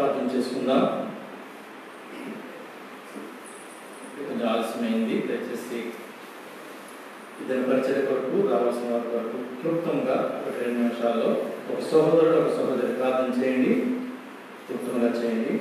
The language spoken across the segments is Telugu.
ప్రార్థన చేసుకుందాం. కొంచెం ఆలస్యమైంది, దయచేసి ఇద్దరు పరిచయ కొరకు రావాల్సిన వారి వరకు క్లుప్తంగా 1-2 నిమిషాల్లో ఒక సహోదరుడు ఒక సహోదరి ప్రార్థన చేయండి, క్లుప్తంగా చేయండి.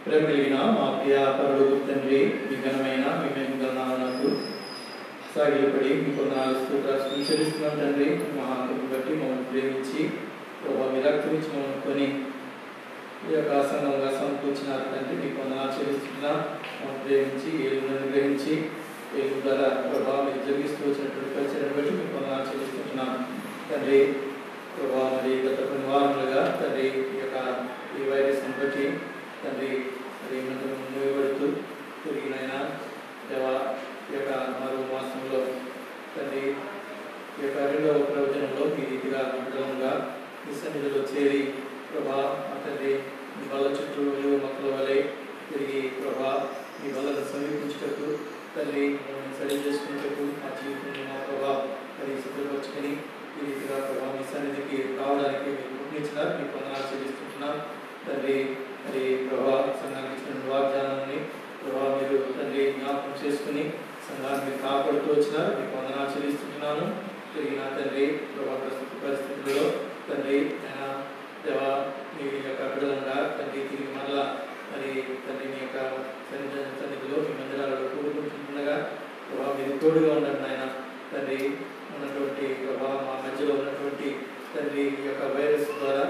ప్రేమ కలిగిన మా ప్రియ పరలోక తండ్రి, మీ ఘనమైన మీ మహిమ నామమునకు సాగిలపడి మీ కొందనాలు స్తోత్రాలు చెల్లిస్తున్నాం తండ్రి. మహాకృపను బట్టి మమ్మల్ని ప్రేమించి ప్రభావ మీ రక్తం ఇచ్చి మమ్మల్ని కొని ఈ యొక్క సంఘంగా సమకూర్చినారు తండ్రి. మీ కొందనాలు చెల్లిస్తున్నాం. మమ్మల్ని ప్రేమించి ఏలును అనుగ్రహించి ఏలు ద్వారా ప్రభావ మీరు జరిగిస్తూ వచ్చినటువంటి పరిచయం బట్టి మీ కొందనాలు చెల్లిస్తున్నాం తండ్రి. ప్రభావ మరి గత కొన్ని వారములుగా తండ్రి ఈ వైరస్ని బట్టి తండ్రి మరి మూయబడుతూ తిరిగినైనా దేవా ఈ యొక్క మరో మాసంలో తండ్రి ఈ యొక్క 2వ ప్రవచనంలో ఈ రీతిగా విడుదలంగా ఈ సన్నిధిలో చేరి ప్రభా తండ్రి మీ బల్ల చుట్టూ మొక్కల వలె తిరిగి ప్రభా మీ బల్లను సమీపించుటకు తండ్రి మమ్మల్ని సరి చేసుకునేటకు మా జీవితంలో మా ప్రభా మరి సిద్ధపరచుకొని ఈ రీతిగా ప్రభా మీ సన్నిధికి రావడానికి మీరు పుట్టించినారు. మీ వందనాలు చెల్లిస్తున్నాం తండ్రి. మరి ప్రభా చేసుకుని సంఘాన్ని మీరు కాపాడుతూ వచ్చినారు. మీకు వందనాలు చెల్లిస్తున్నాను. తిరిగి నా తండ్రి ప్రభా ప్రస్తుత పరిస్థితుల్లో తండ్రి దేవా మీ యొక్క బిడ్డలంగా తండ్రి తిరిగి మరలా మరి తండ్రి మీ యొక్క సన్నిధిలో మీ మందిరాలలో కూడుకుంటుండగా ప్రభావ మీరు తోడుగా ఉండండి నాయన. తండ్రి ఉన్నటువంటి ప్రభావ మా మధ్యలో ఉన్నటువంటి తండ్రి ఈ యొక్క వైరస్ ద్వారా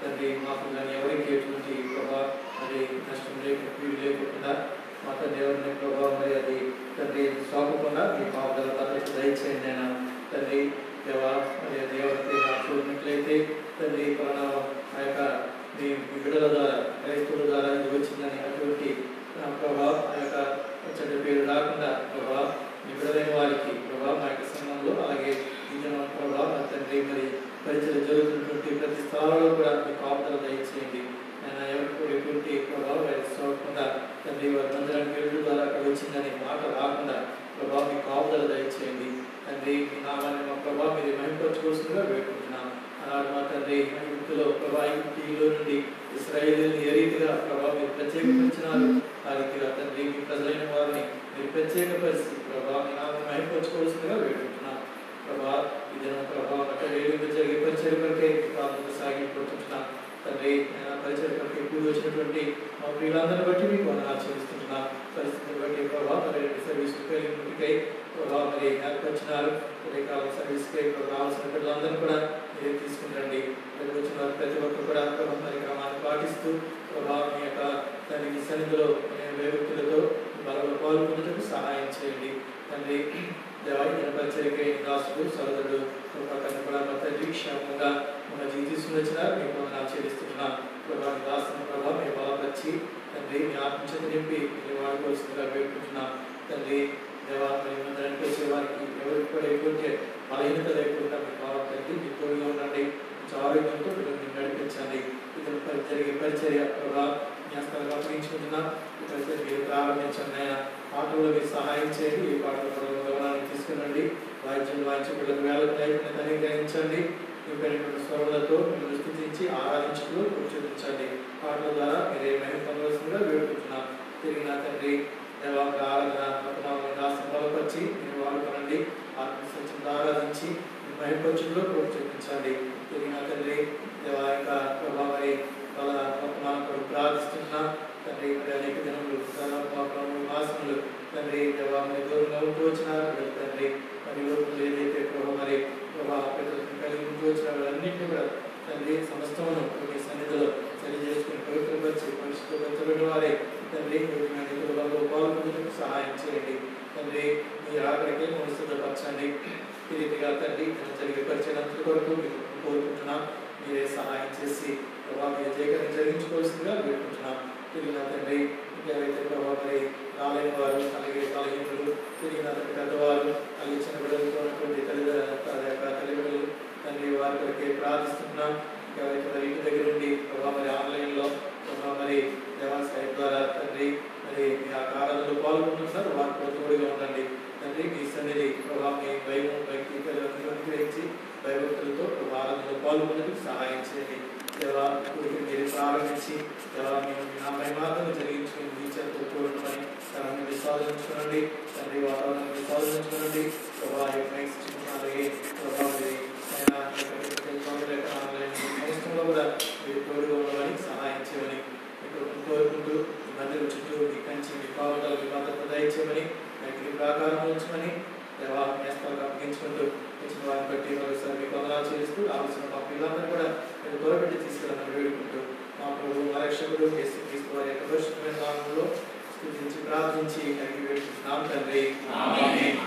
తండ్రి మాకు కానీ ఎవరికి ఎటువంటి ప్రభావ అది నష్టం వీలు లేకుండా మా తండ్రి ఎవరిని ప్రభావం మరి అది తండ్రి సోకకుండా మీ కాపుదల భద్రత దయచేయండి అయినా తండ్రి దేవా మరి అది ఎవరికి చూసినట్లయితే తండ్రి కరోనా ఆ యొక్క మీ బిడ్డల ద్వారా క్రైస్తవుల ద్వారా ఇది వచ్చిందని అటువంటి ప్రభావం ఆ యొక్క చెడ్డ పేరు రాకుండా ప్రభావ మీ బిడ్డలైన వారికి ప్రభావ మా యొక్క సంఘంలో అలాగే ఇంజన ప్రభావ తండ్రి మరి పరిచయం జరుగుతున్నటువంటి ప్రతి స్థలాల్లో కూడా మీ కాపుదల దయచేయండి. ఆయన ఎవరికి కూడా ఎటువంటి ప్రభావం వైరస్ సోకకుండా తండ్రి వారి మందిరానికి వెళ్ళడం ద్వారా అక్కడ వచ్చిందని మాట రాకుండా ప్రభావ మీ కాపుదల దయచేయండి. తండ్రి మీ నామాన్ని మా ప్రభావ మీరు మహింపరచుకోవాల్సిందిగా వేడుకుంటున్నాం. అలాగే మా తండ్రి ఐగుప్తులో ప్రభా ఐగుప్తులో నుండి ఇశ్రాయేలుని ఏ రీతిగా ప్రభావ మీరు ప్రత్యేకపరిచినారు ఆ రీతిగా తండ్రి మీ ప్రజలైన వారిని మీరు ప్రత్యేకపరిచి ప్రభావ మీ నామాన్ని మహింపరచుకోవాల్సిందిగా వేడుకుంటున్నాం. ప్రభా ఈ దినం ప్రభావ అక్కడ జరిగే పరిచయం కొరకే ప్రాంతంలో సాగిపోతున్నాం. తండ్రి పరిచయం కొరకు ఎక్కువ వచ్చినటువంటి మా ప్రియులందరిని బట్టి మీకు వందనాలు చెల్లిస్తున్నాం. పరిస్థితిని బట్టి ప్రభావ మరి సర్వీస్ ఇంటికై ప్రభావ మరి ఏర్పరిచినారు. ఉదయకాలం సర్వీస్కై రావాల్సిన పిల్లలందరూ కూడా మీరు తీసుకుంటండి. వచ్చిన ప్రతి ఒక్కరు కూడా ప్రభావ మరి క్రమాన్ని పాటిస్తూ ప్రభావ మీ యొక్క తండ్రి సన్నిధిలో వ్యక్తులతో బలంలో పాల్గొనేందుకు సహాయం చేయండి. తండ్రి దేవాలయ పరిచయకై దాసుడు సోదరుడు పక్కన కూడా మా తండ్రి క్షేమంగా మన తీసుకుని వచ్చిన మీకు వందనాలు చెల్లిస్తున్నాం. ప్రభావ దాసుని ప్రభావ మీ బలపరిచి తండ్రి మీ ఆత్మచేత నింపి మీరు వాడుకోవాల్సిందిగా వేడుకుంటున్నాం. తండ్రి దేవా మరి మందిరానికి వచ్చే వారికి ఎవరికి కూడా ఎటువంటి బలహీనత లేకుండా మీ భావం తండ్రి మీ తోడుగా ఉండండి. ఆరోగ్యంతో మీరు నడిపించండి. ఇతను జరిగే పరిచర్య ప్రభావ జ్ఞాపకాలు అప్పగించుకుంటున్నాం. ఈ పరిచర్య మీరు ప్రారంభించండి. ఆయన పాటల్లో మీరు సహాయం చేయండి. ఈ పాటల గమనాన్ని తీసుకురండి. వాయిద్యం వాయించే పిల్లలకు వేలకు లేకుండా అనుగ్రహించండి. మీ స్వరములతో మీరు స్థుతించి ఆరాధించుతూ కూర్చోండి. పాటల ద్వారా మీరే మహిమ పొందవలసిందిగా వేడుకుంటున్నాం. తిరిగి నా తండ్రి దేవాల ఆరాధన రాష్ట్రం బలపరిచి మీరు వాడుకోనండి. ఆత్మసత్యంతో ఆరాధించి మహిమపరచులో కూర్చోండి. తిరిగి నా తండ్రి దేవా యొక్క ప్రభావరి వాళ్ళ ప్రార్థిస్తున్నాం. తండ్రి మరి అనేక దినములు మాసములు తండ్రి దేవా మరి దూరంగా ఉంటూ వచ్చినారు. తండ్రి మరి లోపల ఏదైతే ప్రభావ మరి ప్రభావ పెద్దలను కలిగి ఉంటూ వచ్చిన వాళ్ళన్నింటినీ కూడా తండ్రి సమస్తమును మీ సన్నిధిలో సరి చేసుకుని పవిత్రపరిచి పరిశుద్ధపరచబడిన వారే తండ్రి వాళ్ళు పాల్గొనేందుకు సహాయం చేయండి. తండ్రి మీ ఆఖరికి సిద్ధపరచండి. ఈ రీతిగా తండ్రి జరిగే పరిచయం కొరకు మీకు కోరుకుంటున్నాం. మీరే సహాయం చేసి ప్రభావ మీరు జరిగించుకోవాల్సిందిగా వేడుకుంటున్నాం. తిరిగిన తండ్రి ఇంకెవరైతే ప్రభావ మరి రాలేని వారు అలాగే బలహీనులు తిరిగిన పెద్దవారు అలాగే చిన్న బిడ్డలతో ఉన్నటువంటి తల్లిదండ్రులు తండ్రి వారి కొరకే ప్రార్థిస్తున్నాం. ఎవరైతే మరి ఇంటి దగ్గర నుండి ప్రభావ మరి ఆన్లైన్లో ప్రభావ మరి దేవాలయ ద్వారా తండ్రి మరి మీ ఆ ఆరాధనలో పాల్గొంటున్నారు. వారి తోడుగా ఉండండి. తండ్రి మీ సన్నిధి ప్రభావ మీ భయం అనుగ్రహించి భయభక్తులతో ఆరాధనలో పాల్గొనేందుకు సహాయం చేయండి. దేవా మీరు ప్రారంభించి దేవా మేము నా మహిమార్గం జరిగించుకుని మీ చేత చూడమని తనని విశ్వాసించుకోనండి. తండ్రి వాతావరణం విశ్వాసించుకోనండి. ప్రభావ అలాగే ప్రభావ సంవత్సరంలో కూడా మీరు తోడుగా ఉండమని సహాయం చేయమని కోరుకుంటూ మందిరం చుట్టూ మీ కంచి మీ పావటాలు మీ భద్రత దయచేయమని మీ ప్రాకారం ఉంచమని దేవా నేస్తాలకు అప్పగించుకుంటూ వచ్చిన వారిని బట్టి మరోసారి మీకు వందనాలు చేస్తూ ఆలోచన మా పిల్లలందరూ కూడా మీరు త్వరపెట్టి తీసుకెళ్ళమని వేడుకుంటూ మా ప్రభు మా రక్షకుడు యేసుక్రీస్తు వారి యొక్క పరిశుద్ధమైన నామములో స్తుతించి ప్రార్థించి అడిగి వేడుకుంటున్నాం తండ్రి. ఆమేన్.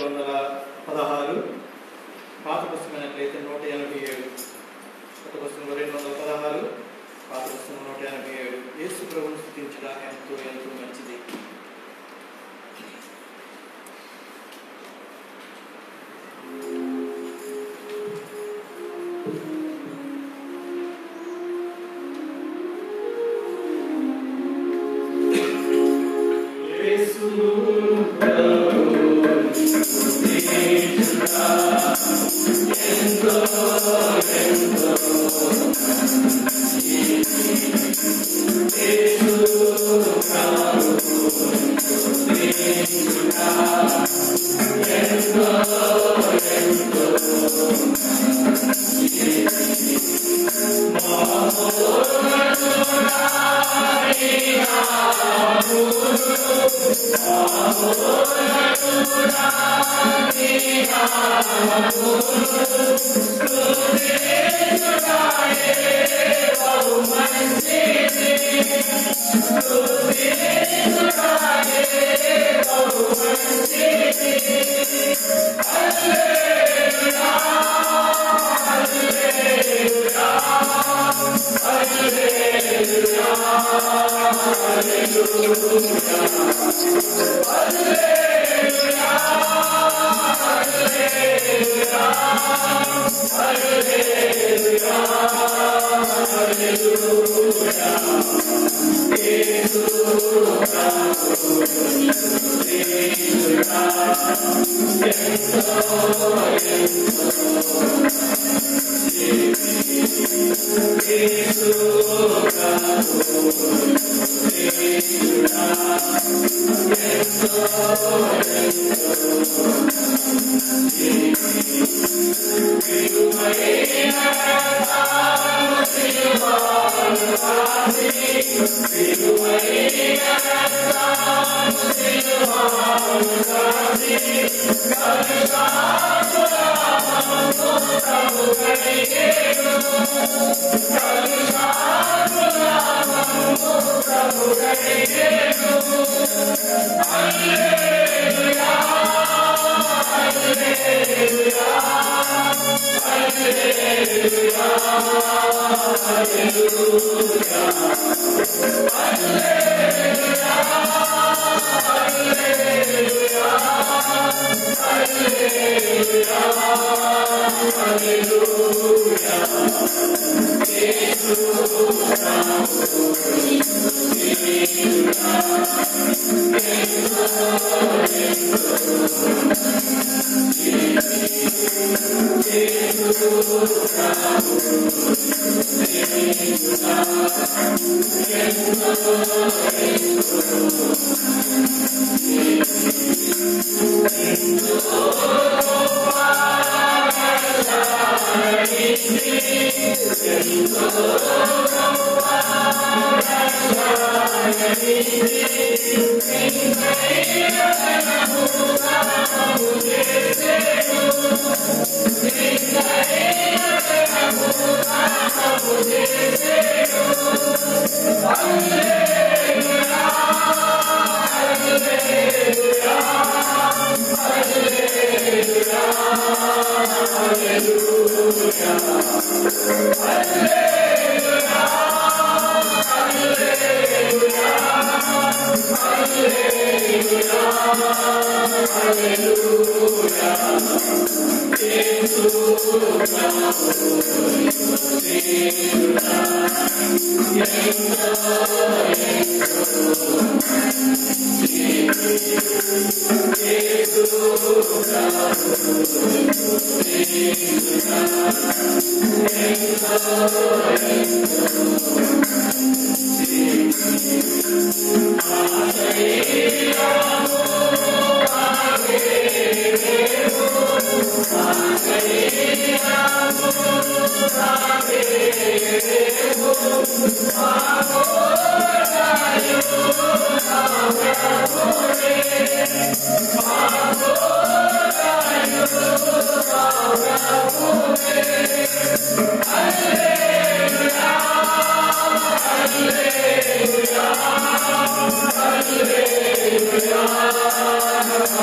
216, పాత పుస్తకమైనట్లయితే 187. కొత్త పుస్తకంలో 216, పాత పుస్తకం 187. యేసు ప్రభువును స్తుతించుట ఎంతో ఎంతో మంచిది.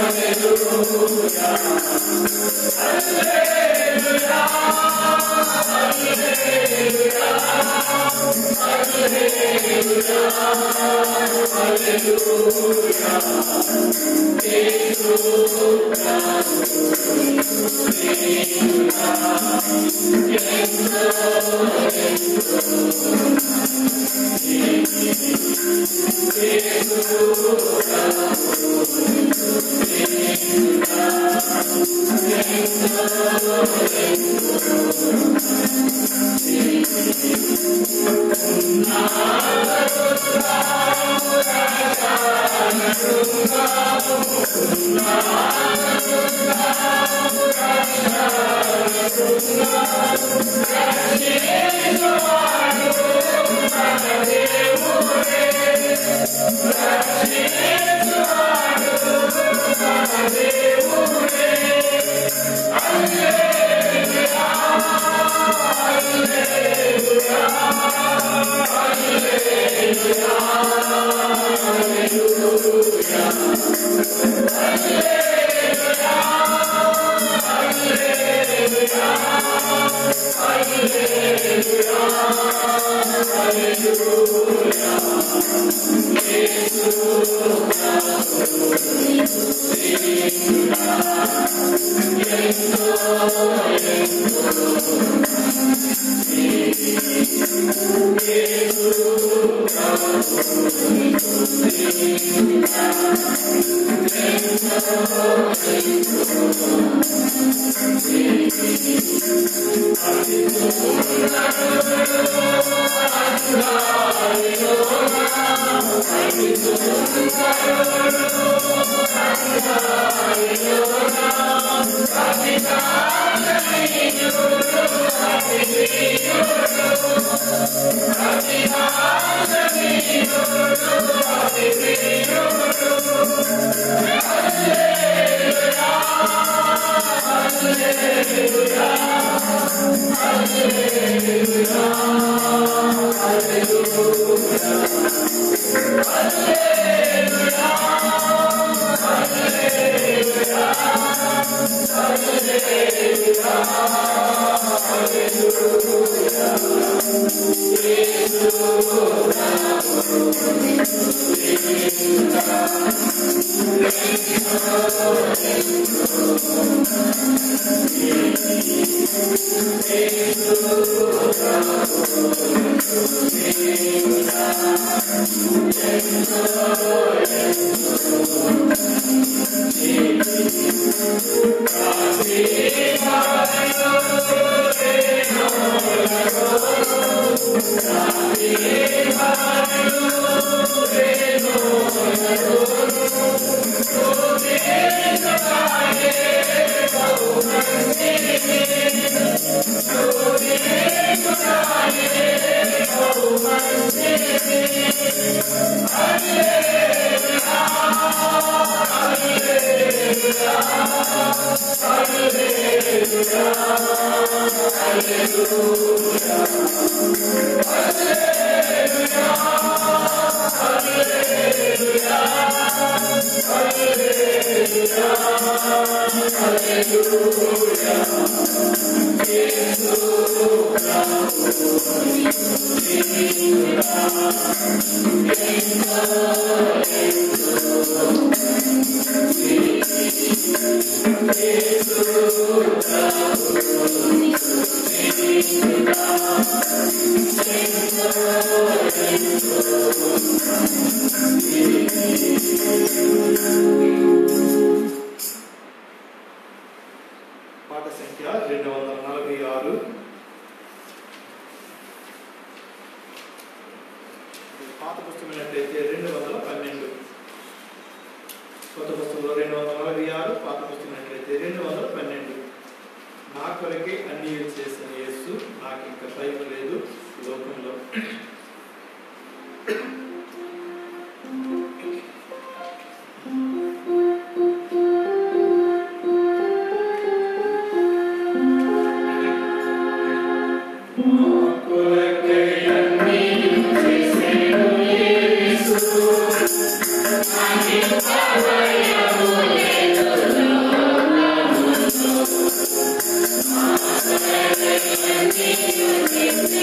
Hallelujah. Thank you.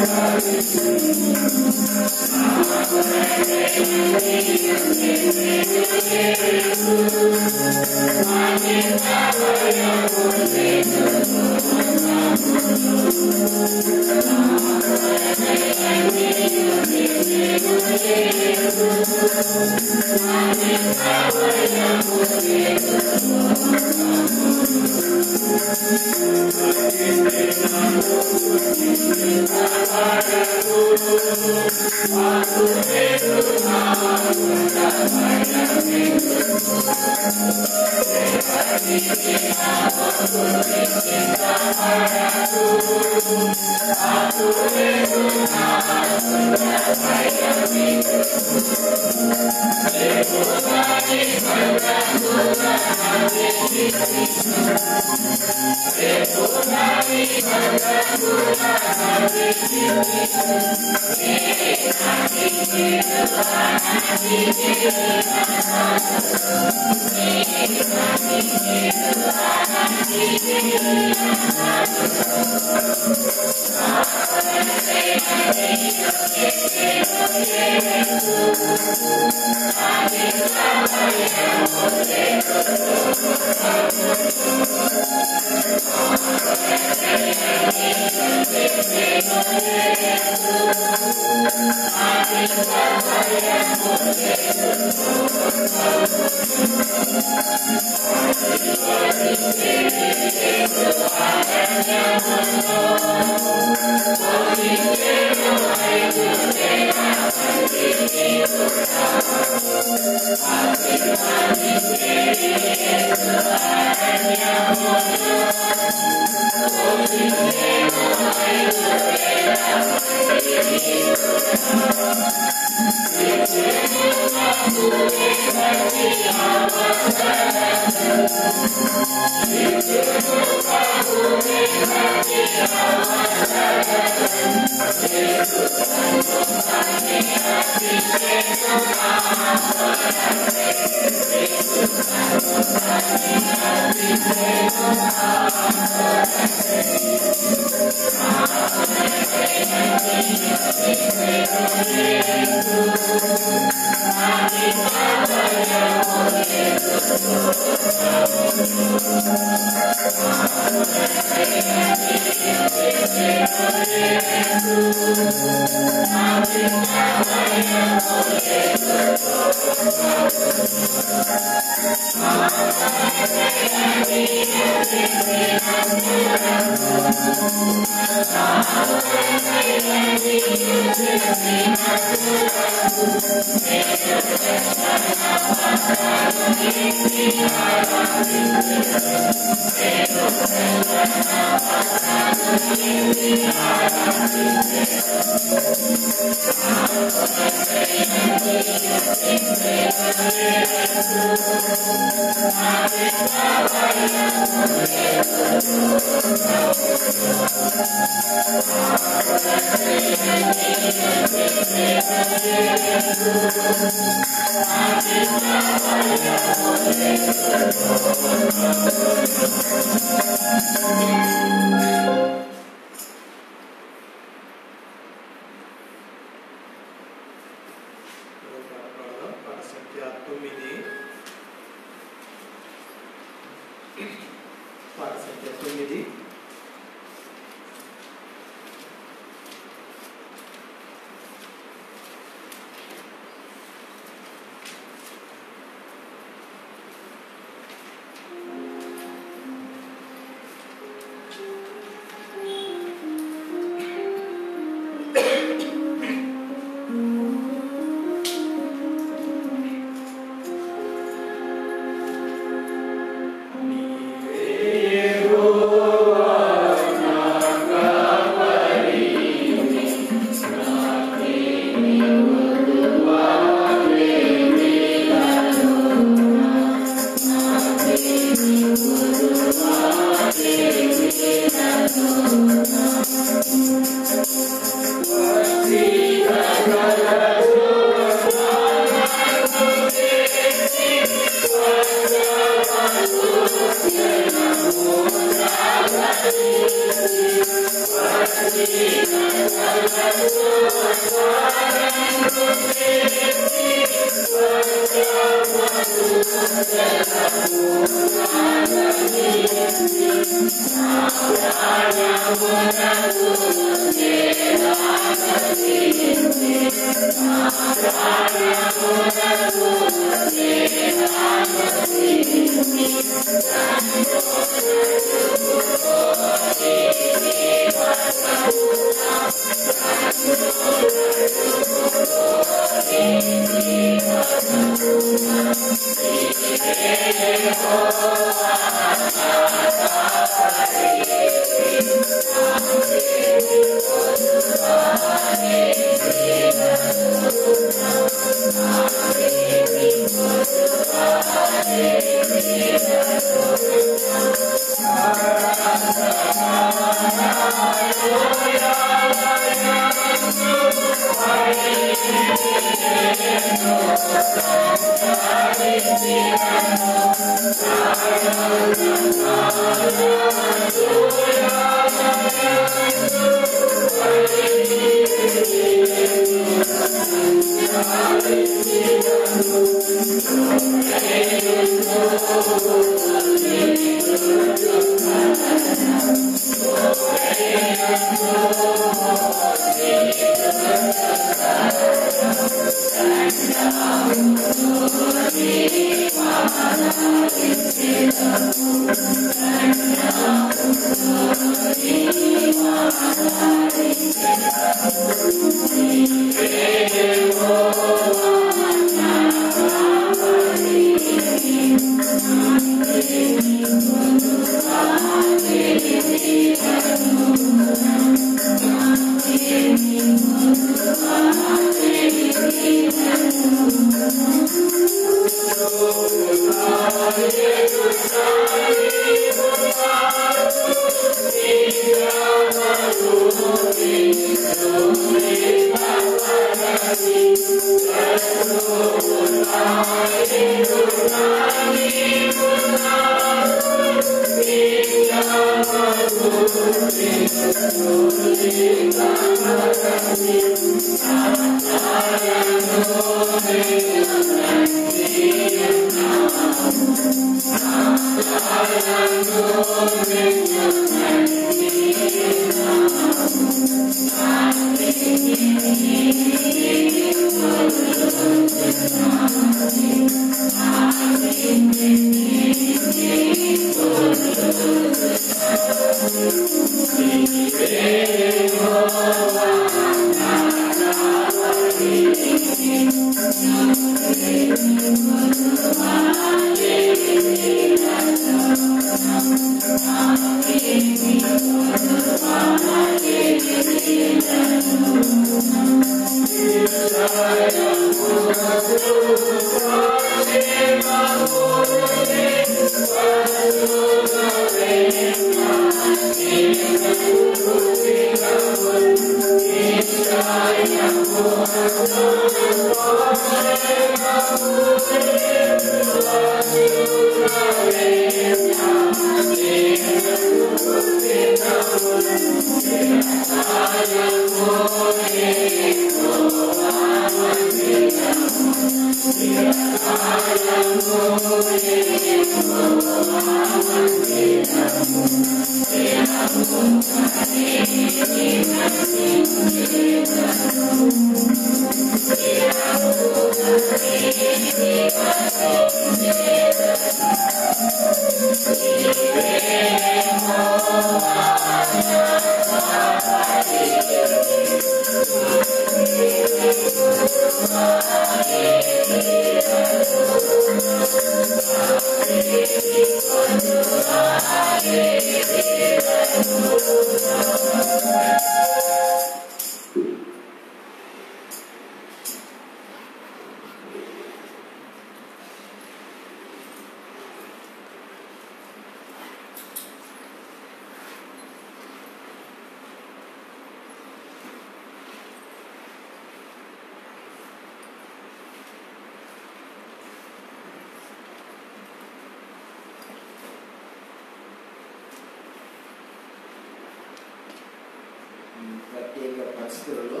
ప్రత్యేక పరిస్థితులలో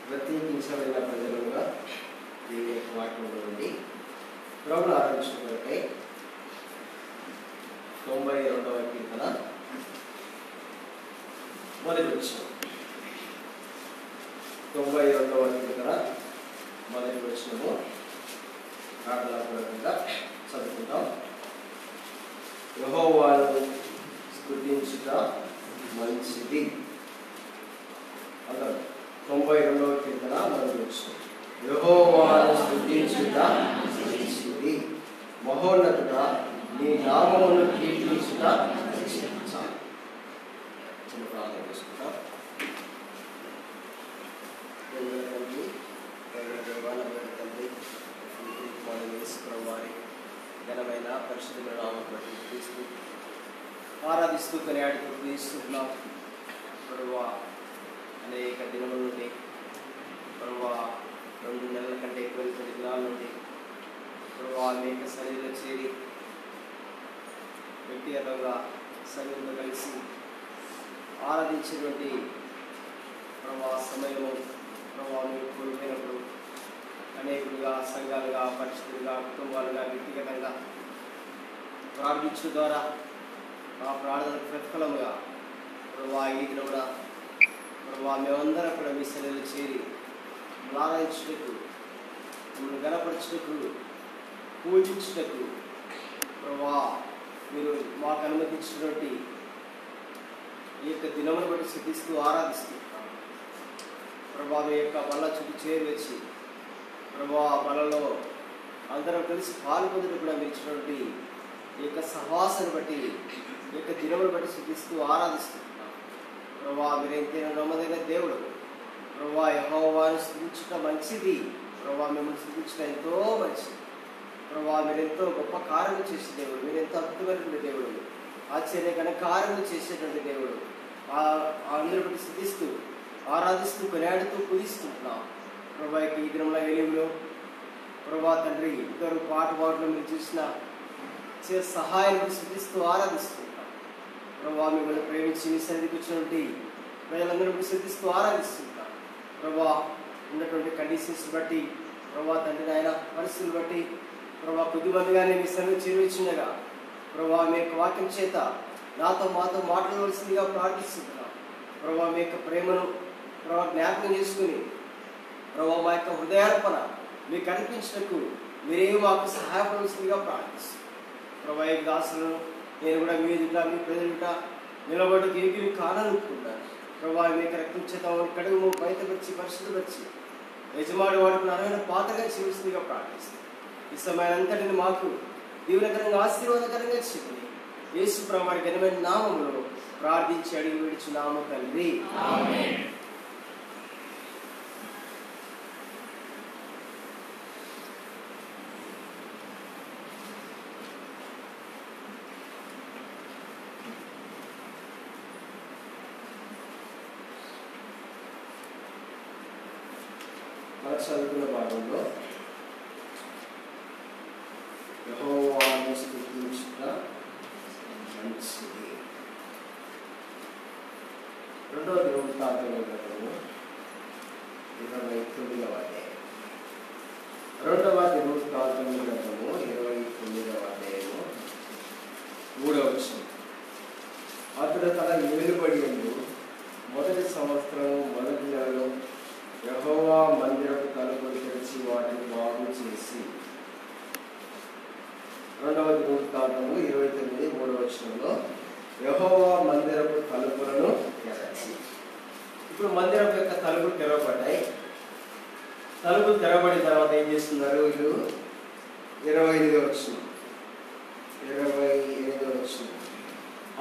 ప్రత్యేకించబడిన ప్రజలుగా దేవుని యొక్క వాక్యంలో నుండి ప్రభువును ఆరాధించుకున్నట్లే 92వ కీర్తన మొదటి వచనం. 92వ కీర్తన మొదటి వచనము ప్రార్థనాపూర్వకంగా చదువుకుంటాం. యెహోవాను స్తుతించుట మంచిది. అందరూ 92వ కీర్తన మొదటి వచనం. యెహోవాను స్తుతించుట మంచిది, మహోన్నతుడా నీ నామమును కీర్తించుట చాలు. ప్రార్థన చేసుకుంటాం. తండ్రి, తండ్రి పరిశుద్ధమైన నామమును బట్టి క్రీస్తు ఆరాధిస్తూ కొనియాడుతూ పూజిస్తున్నాం. ప్రభువా, అనేక దినముల నుండి, ప్రభువా 2 నెలల కంటే ఎక్కువ 10 దినాల నుండి ప్రభువా అనేక సన్నిధిలో చేరి వ్యక్తిగతంగా సన్నిధిలో కలిసి ఆరాధించినటువంటి ప్రభువా సమయము ప్రభువా మీరు కోల్పోయినప్పుడు అనేకులుగా, సంఘాలుగా, పరిస్థితులుగా, కుటుంబాలుగా, వ్యక్తిగతంగా ప్రార్థించడం ద్వారా ఆ ప్రార్థనకు ప్రతిఫలముగా ప్రభువా ఈ దినమున ప్రభువా మేమందరం కూడా మీ సన్నిధిలో చేరి ఆరాధించుటకు, మిమ్మల్ని గణపరచుటకు, పూజించుటకు ప్రభువా మీరు మాకు అనుమతించినటువంటి ఈ యొక్క దినమును బట్టి స్తుతిస్తూ ఆరాధిస్తూ ప్రభువా మీ యొక్క బల్ల చుట్టూ చేరువచ్చి ప్రభువా ఆ బలలో అందరం కలిసి పాల్పొందుటకు కూడా మీరు ఇచ్చినటువంటి ఈ యొక్క సహవాసాన్ని బట్టి, ఈ యొక్క దినమును బట్టి స్తుతిస్తూ ఆరాధిస్తూ ప్రభువా మీరు ఎంతైనా నమ్మదైన దేవుడు. ప్రభువా యెహోవాను స్తుతించుట మంచిది, ప్రభువా మిమ్మల్ని స్తుతించుట ఎంతో మంచిది. ప్రభువా మీరు ఎంతో గొప్ప కార్యము చేసే దేవుడు, మీరు ఎంతో అద్భుతమైనటువంటి దేవుడు, ఆశ్చర్యకర కార్యము చేసేటువంటి దేవుడు. అందరూ బట్టి స్తుతిస్తూ ఆరాధిస్తూ కొనియాడుతూ పూజిస్తున్నాం. ప్రభువా యొక్క ఈ దినంలో వెలుగులో ప్రభువా తండ్రి ఇద్దరు పాటలు మీరు చూసిన సహాయం స్తుతిస్తూ ఆరాధిస్తున్నాం. ప్రభువా మిమ్మల్ని ప్రేమించి మీ సన్నిధికి వచ్చినటువంటి ప్రజలందరూ స్తుతిస్తూ ఆరాధిస్తుంటాం. ప్రభువా ఉన్నటువంటి కండిషన్స్ బట్టి, ప్రభువా తండ్రి ఆయన పరిస్థితులు బట్టి ప్రభువా కొద్దిమందిగానే మీ సన్నిధి చేరువచ్చిండగా ప్రభువా మీ యొక్క వాక్యం చేత మాతో మాట్లాడవలసిందిగా ప్రార్థిస్తున్నాం. ప్రభువా మీ యొక్క ప్రేమను ప్రభువా జ్ఞాపకం చేసుకుని ప్రభువా మా యొక్క హృదయార్పణ మీకు అర్పించినకు మీరేమి మాకు సహాయపడవలసిందిగా ప్రార్థిస్తున్నాం. ప్రభువా ఈ దాసులను నేను కూడా మీ ఎదుట, మీ ప్రజలుట నిలబడకు ఏగిరి కాననుకున్నాను. ప్రభువా మీ యొక్క రక్తం చేత కడుగు బయటపరిచి పరిశుద్ధపరిచి యజమాని వాడుకు అర్హమైన పాత్రగా చేయవలసిందిగా ప్రార్థిస్తున్నాం. ఈ సమయానంతటిని మాకు దీవెనకరంగా ఆశీర్వాదకరంగా చెప్పి యేసు ప్రభువు వారి ఘనమైన నామములో ప్రార్థించి అడిగి విడుచున్నాము తండ్రి. ఆమేన్. మన చదువుకున్న భాగంలో యెహోవాను స్తుతించుట మంచిది. 2వ దినవృత్తాంతముల గ్రంథము 29వ అధ్యాయం. 2వ దినవృత్తాంతముల గ్రంథము 29వ అధ్యాయము 3వ వచనం. అతడు తన ఏలుబడి యందు మొదటి సంవత్సరం మొదటి నెలలో యెహోవా మందిరపు తలుపులు తెరిచి వాటిని బాగు చేసి 2వ దినవృత్తాంతము 29 3వ వచనంలో యెహోవా మందిరపు తలుపులను తెరచి. ఇప్పుడు మందిరపు యొక్క తలుపులు తెరవబడ్డాయి. తలుపులు తెరవబడిన తర్వాత ఏం చేస్తున్నారు వీళ్ళు? 28వ వచనం.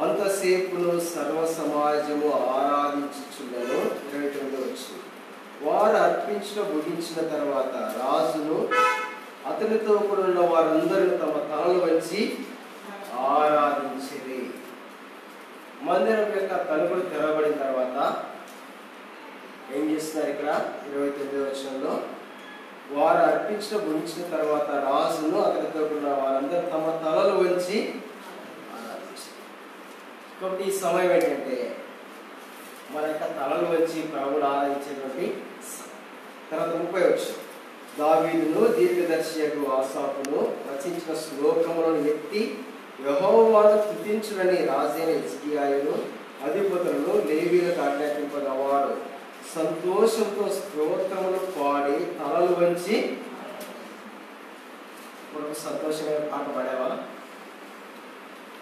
అంతసేపును సర్వ సమాజము ఆరాధించుచుండెను. 29వ వచనం. వారు అర్పించిన ముగించిన తర్వాత రాజును అతనితో కూడా ఉన్న వారందరూ తమ తలలు వంచి ఆరాధించిరి. మందిరం యొక్క తలుపులు తెరవబడిన తర్వాత ఏం చేస్తున్నారు? ఇక్కడ 29వ వచనంలో వారు అర్పించిన ముగించిన తర్వాత రాజును అతనితో ఉన్న వారందరూ తమ తలలు వంచి ఆరాధించారు. కాబట్టి ఈ సమయం ఏంటంటే మన యొక్క తలలు వంచి ప్రభువును ఆరాధించేటువంటి. తర్వాత 30వ వచనం. దావీదును దీర్ఘదర్శియగు ఆసాపును రచించిన శ్లోకములను ఎత్తి యెహోవాను స్తుతించుడని రాజైన హిజ్కియాయును అధిపతులను లేవీయులకు ఆజ్ఞాపింపగా వారు సంతోషంతో స్తోత్రములు పాడి తలలు వంచి. ఇప్పుడు సంతోషమైన పాట పాడావా?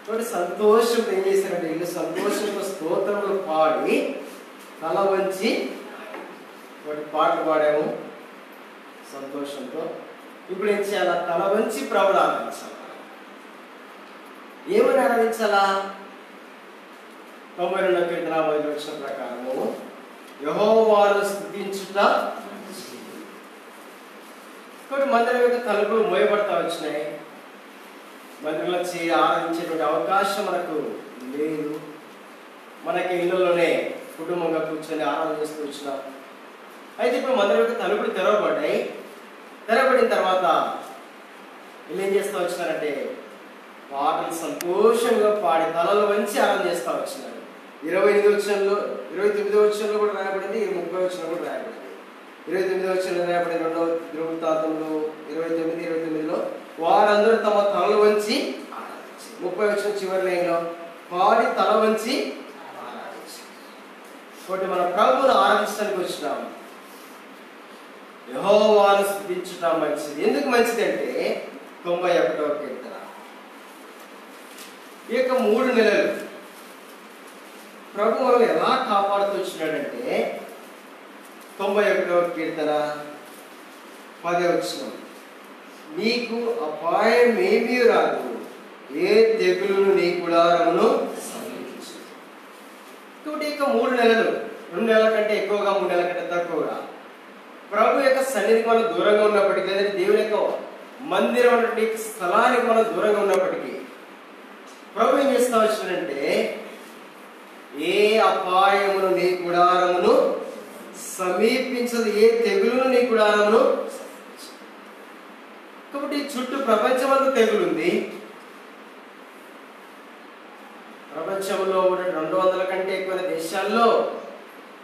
కాబట్టి సంతోషంతో ఏం చేశారంటే వీళ్ళు సంతోషంతో స్తోత్రములు పాడి తల వంచి పాటలు పాడాము సంతోషంతో. ఇప్పుడు ఏం చేయాలా? తల వంచి ప్రభువును ఆరాధించాలా. ఏమని ఆరాధించాలా? 92వ కీర్తన 5వ వచనం ప్రకారము యెహోవాను స్తుతించుట. కాబట్టి మందిరం యొక్క తలుపులు మోయబడతా వచ్చినాయి. మందిరంలో చేరి ఆరాధించేటువంటి అవకాశం మనకు లేదు. మనకి ఇళ్ళలోనే కుటుంబంగా కూర్చొని ఆరాధన చేస్తూ వచ్చినాం. అయితే ఇప్పుడు మందిరం యొక్క తలుపులు తెరవబడ్డాయి. తెరవబడిన తర్వాత వీళ్ళు ఏం చేస్తూ వచ్చినారంటే పాటలు సంతోషంగా పాడి తలలు వంచి ఆరాధన చేస్తూ వచ్చినారు. 29వ వచనంలో 29వ వచనంలో కూడా రాయబడింది, 30వ వచనంలో కూడా రాయబడింది. 29వ వచనంలో రాయబడిన 2వ దినవృత్తాంతంలో 29:29లో వారందరూ తమ తలలు వంచి ఆరాధించారు. 30వ వచనం చివరి లైన్లో పాడి తల వంచి ఆరాధించారు. కాబట్టి మన ప్రభువును ఆరాధించడానికి వచ్చినాము. యెహోవాను స్తుతించడం మంచిది. ఎందుకు మంచిది అంటే 91వ కీర్తన. ఈ యొక్క 3 నెలలు ప్రభు మనల్ని ఎలా కాపాడుతూ వచ్చినాడంటే 91వ కీర్తన 10వ వచనం, నీకు అపాయం ఏమీ రాదు, ఏ తెగులును నీ గుడారమును సమీపించదు. కాబట్టి ఇక 3 నెలలు, 2 నెలల కంటే ఎక్కువగా, 3 నెలల కంటే తక్కువగా ప్రభు యొక్క సన్నిధికి మనం దూరంగా ఉన్నప్పటికీ, లేదంటే దేవుని యొక్క మందిరం అనే స్థలానికి మనం దూరంగా ఉన్నప్పటికీ ప్రభు ఏం చేస్తా వచ్చినాడంటే ఏ అపాయమును నీ గుడారమును సమీపించదు, ఏ తెగులును నీ గుడారమును. కాబట్టి చుట్టూ ప్రపంచమంతా తెగులుంది. ప్రపంచంలో ఉన్న 200 కంటే ఎక్కువ దేశాల్లో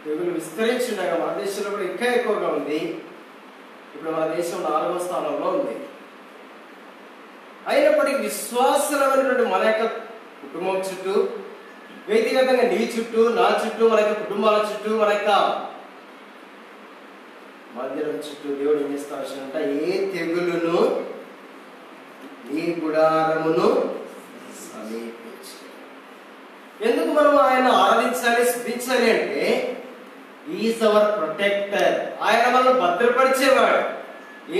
తెగులు విస్తరించుండగా మన దేశంలో కూడా ఇంకా ఎక్కువగా ఉంది. ఇప్పుడు మన దేశం 4వ స్థానంలో ఉంది. అయినప్పటికీ విశ్వాసమైనటువంటి మన యొక్క కుటుంబం చుట్టూ, వ్యక్తిగతంగా నీ చుట్టూ, నా చుట్టూ, మన యొక్క కుటుంబాల చుట్టూ, మన యొక్క మందిరం చుట్టూ దేవుడు ఏం చేస్తా వచ్చాడంట, ఏ తెగులును నీ గుడారమును సమీపించు. ఎందుకు మనం ఆయన ఆరాధించాలి, స్తుతించాలి అంటే ఈజ్ అవర్ ప్రొటెక్టర్. ఆయన మనల్ని భద్రపరిచేవాడు.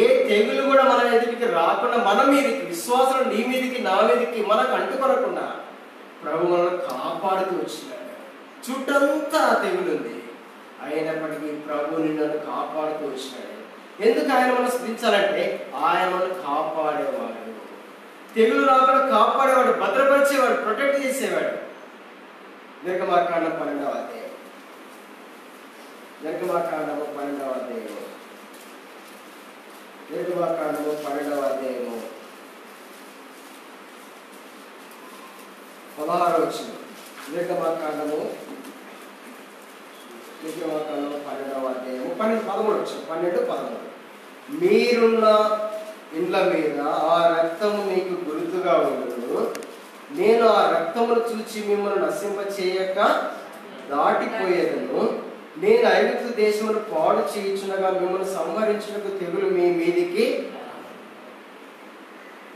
ఏ తెగులు కూడా మన ఎదుటికి రాకుండా, మన మీదకి, విశ్వాసం నీ మీదకి, నా మీదకి మనకు అంటుకొనకుండా ప్రభు మనల్ని కాపాడుతూ వచ్చినాడు. చుట్టంతా తెగులు ఉంది, అయినప్పటికీ ప్రభు నిన్ను కాపాడుతూ వచ్చినాడు. ఎందుకు ఆయన మనం స్తుతించాలంటే ఆయన మనల్ని కాపాడేవాడు, తెగులు రాకుండా కాపాడేవాడు, భద్రపరిచేవాడు, ప్రొటెక్ట్ చేసేవాడు. నిర్గమాకాండం 12వ అధ్యాయం, నిర్గమాకాండము 12వ అధ్యాయము, నిర్గమాకాండము 12వ అధ్యాయము 16వ వచనం. నిర్గమాకాండము 12వ అధ్యాయము 13వ వచనం, 12-13. మీరున్న ఇండ్ల మీద ఆ రక్తము మీకు గుర్తుగా ఉండదు, నేను ఆ రక్తమును చూచి మిమ్మల్ని నశింప చేయక దాటిపోయేదను. నేను ఐగుప్తు దేశమును పాడు చేయించునగా మిమ్మల్ని సంహరించుటకు తెగులు మీ మీదికి.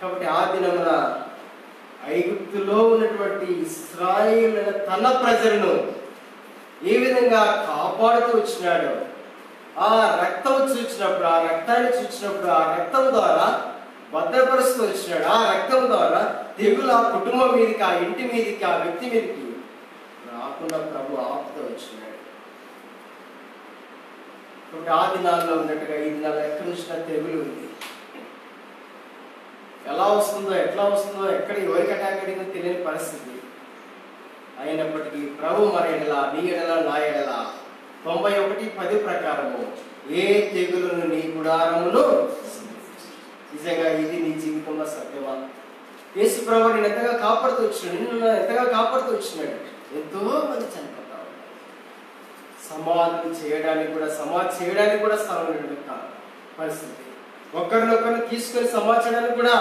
కాబట్టి ఆ దినమున ఐగుప్తులో ఉన్నటువంటి ఇశ్రాయేలు తన ప్రజలను ఏ విధంగా కాపాడుతూ వచ్చినాడు, ఆ రక్తం చూచినప్పుడు, ఆ రక్తాన్ని చూచినప్పుడు, ఆ రక్తం ద్వారా భద్రపరుస్తూ వచ్చినాడు. ఆ రక్తం ద్వారా తెగులు ఆ కుటుంబం మీదకి, ఆ ఇంటి మీదకి, ఆ వ్యక్తి మీదకి రాకుండా ప్రభు ఆపుతూ వచ్చినాడు. కాబట్టి ఆ దినాల్లో ఉన్నట్టుగా ఈ దినాల్లో ఎక్కడ చూసినా తెగులు ఉంది. ఎలా వస్తుందో, ఎట్లా వస్తుందో, ఎక్కడ ఎవరికి అటాక్ అడిగిందో తెలియని పరిస్థితి. అయినప్పటికీ ప్రభు మన ఎడల, నీ ఎడల, నా ఎడల 91:10 ప్రకారము ఏ తెగులును నీ గుడారమును. నిజంగా ఇది నీ జీవితంలో సత్యమా? యేసు ప్రభు నేను ఎంతగా కాపాడుతూ వచ్చినాడు, నిన్ను ఎంతగా కాపాడుతూ వచ్చినాడు. ఎంతో మంది చనిపోతా ఉన్నారు. సమాధి చేయడానికి కూడా స్థలం పరిస్థితి. ఒకరినొకరిని తీసుకొని సమాచారానికి కూడా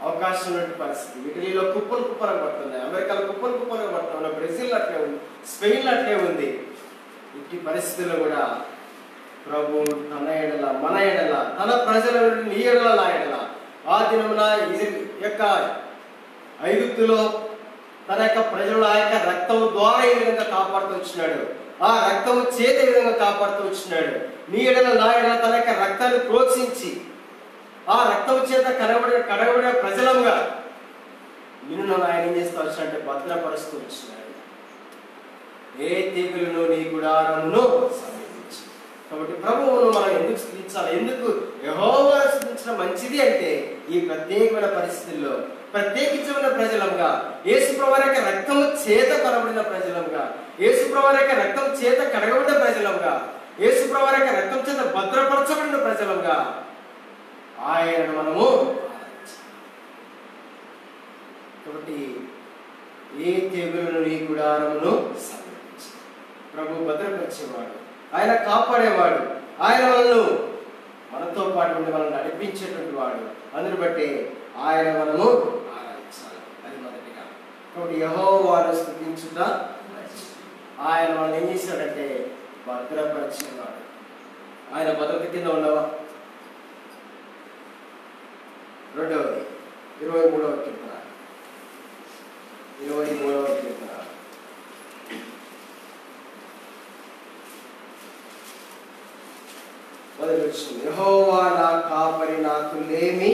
అవకాశం ఉన్నటువంటి పరిస్థితి. ఇటలీలో కుప్పలుగా పడుతుంది, అమెరికాలో కుప్పలుగా పడుతుంది, బ్రెజిల్ అట్లే ఉంది, స్పెయిన్ అట్లే ఉంది. ఇట్టి పరిస్థితుల్లో కూడా ప్రభు తన ఎడల, మన ఎడల, తన ప్రజల నీ ఎడల, నా ఎడల ఆ దినమున యొక్క ఐగుప్తులో తన యొక్క ప్రజల ఆ యొక్క రక్తం ద్వారా ఏ విధంగా కాపాడుతూ వచ్చినాడు, ఆ రక్తము చేత ఏ విధంగా కాపాడుతూ వచ్చినాడు. నీ ఎడల, నా ఎడల తన యొక్క రక్తాన్ని ప్రోత్సహించి ఆ రక్తం చేత కడగబడిన ప్రజలంగా నిన్ను ఆయన ఏం చేస్తూ వచ్చినట్టే భద్రపరుస్తూ వచ్చినాడు. ఏ తెగులును నీ గుడారమును సమీపించు. కాబట్టి ప్రభువును మనం ఎందుకు స్తుతించాలి, ఎందుకు యెహోవాను స్తుతించడం మంచిది అంటే ఈ ప్రత్యేకమైన పరిస్థితుల్లో ప్రత్యేకించబడిన ప్రజలంగా, యేసుప్రభు యొక్క రక్తము చేత కొనబడిన ప్రజలంగా, యేసుప్రభు యొక్క రక్తం చేత కడగబడిన ప్రజలంగా, యేసుప్రభు యొక్క రక్తం చేత భద్రపరచబడిన ప్రజలంగా ఆయనను మనము కాబట్టి ఏ తెగులను నీ గుడారమును ప్రభు భద్రపరిచేవాడు, ఆయన కాపాడేవాడు, ఆయన మనతో పాటు ఉండి మనం నడిపించేటువంటి వాడు. అందుని బట్టి ఆయన మనము ఆరాధించాలి. అది మొదటిగా. కాబట్టి యెహోవాను స్తుతించుట, ఆయన మనం ఏం చేశాడంటే భద్రపరిచేవాడు. ఆయన భద్రత కింద ఉండవా? రెండవది 23వ కీర్తన 23వ కీర్తన మొదటి వచ్చింది, యెహోవా నా కాపరి, నాకు లేమి.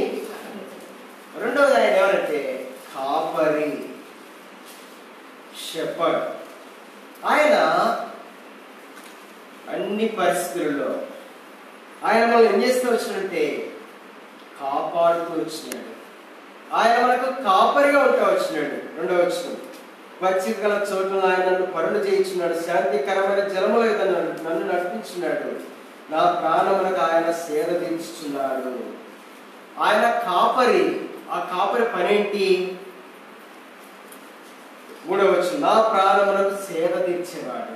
రెండవది ఆయన ఎవరంటే కాపరి, షెపర్డ్. ఆయన అన్ని పరిస్థితుల్లో ఆయన మనం ఏం చేస్తూ వచ్చినంటే కాపాడుతూ వచ్చినాడు. ఆయన మనకు కాపరిగా ఉంటా వచ్చినాడు. రెండవ వచనం, పచ్చిక గల చోట్ల ఆయన నన్ను పరులు చేయించున్నాడు, శాంతికరమైన జలముల మీద నన్ను నడిపించున్నాడు, నా ప్రాణములకు ఆయన సేద తీర్చుచున్నాడు. ఆయన కాపరి. ఆ కాపరి పనేంటి? మూడవ వచనం, నా ప్రాణములకు సేద తీర్చేవాడు.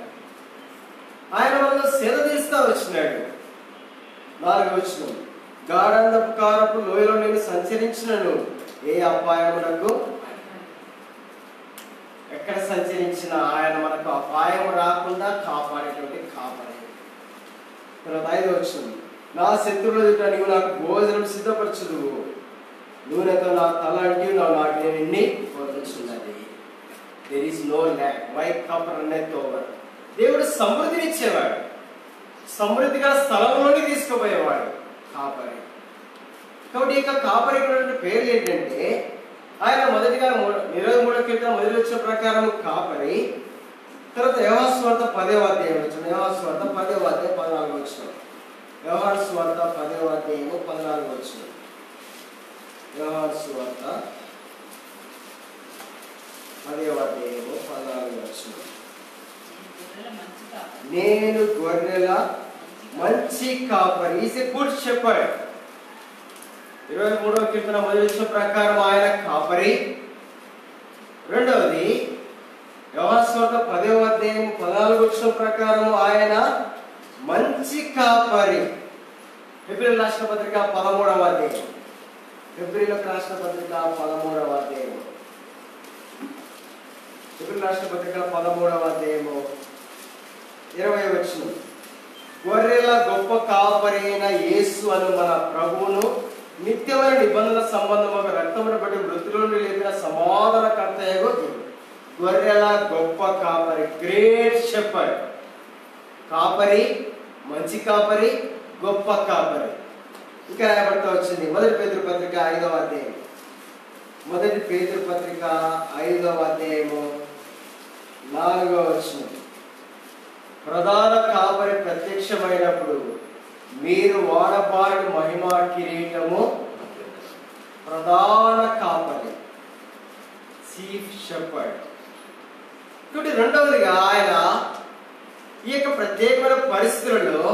ఆయన మనల్ని సేద తీరుస్తా వచ్చినాడు. నాలుగవ వచనం, గాఢంధకారపు లోయలో నేను సంచరించినను ఏ అపాయమునకు, ఎక్కడ సంచరించినా ఆయన మనకు అపాయం రాకుండా కాపాడేటువంటి కాపాడే. తర్వాత 5వ వచనం, నా శత్రువుల ఎదుట నీవు నాకు భోజనం సిద్ధపరచుదువు, నూనెతో నా తల అంటి నాకు నేను ఎన్ని పొందుచున్నది. There is no lack, my cup runneth over. దేవుడు సమృద్ధినిచ్చేవాడు, సమృద్ధిగా స్థలంలోకి తీసుకుపోయేవాడు కాపరి. కాబట్టి ఇక కాపరి పేర్లు ఏంటంటే ఆయన మొదటిగా 23వ కీర్తన మొదటి వచ్చిన ప్రకారం కాపరి. తర్వాత యోహాను సువార్త 10వ అధ్యాయం వచ్చిన, యోహాను సువార్త 10వ అధ్యాయం 14వ వచనం, యోహాను సువార్త 10వ అధ్యాయం 14వ వచనం, యోహాను సువార్త 10వ అధ్యాయం 14వ వచనం, నేను గొర్రెల మంచి కాపరి, ఈస్ ఎ గుడ్ షెపర్డ్. 23వ కీర్తన మొదటి వచ్చిన ప్రకారం ఆయన కాపరి. రెండవది యోహాను సువార్త 10వ అధ్యాయం 14వ వచనం ప్రకారం ఆయన మంచి కాపరి. ఫిబ్రవరి రాష్ట్ర పత్రిక 13వ అధ్యాయం, ఫిబ్రవరి రాష్ట్ర పత్రిక 13వ అధ్యాయం, ఫిబ్రవరి రాష్ట్ర పత్రిక 13వ అధ్యాయము 20వ వచనం, గొర్రెల గొప్ప కాపరి అయిన యేసు అను మన ప్రభువును నిత్యమైన నిబంధన సంబంధముగా రక్తమును బట్టి మృతుల నుండి లేపిన సమాధానకర్తయగు గొర్రెల గొప్ప కాపరి, గ్రేట్ షెపర్డ్. కాపరి, మంచి కాపరి, గొప్ప కాపరి. ఇంకా రాయబడుతూ వచ్చింది మొదటి పేతురు పత్రిక 5వ అధ్యాయం, మొదటి పేతురు పత్రిక 5వ అధ్యాయము 4వ వచనం, ప్రధాన కాపరి ప్రత్యక్షమైనప్పుడు మీరు వాడబాటు మహిమా కిరీటము, ప్రధాన కాపరి, చీఫ్ షెపర్డ్. కాబట్టి రెండవదిగా ఆయన ఈ యొక్క ప్రత్యేకమైన పరిస్థితులలో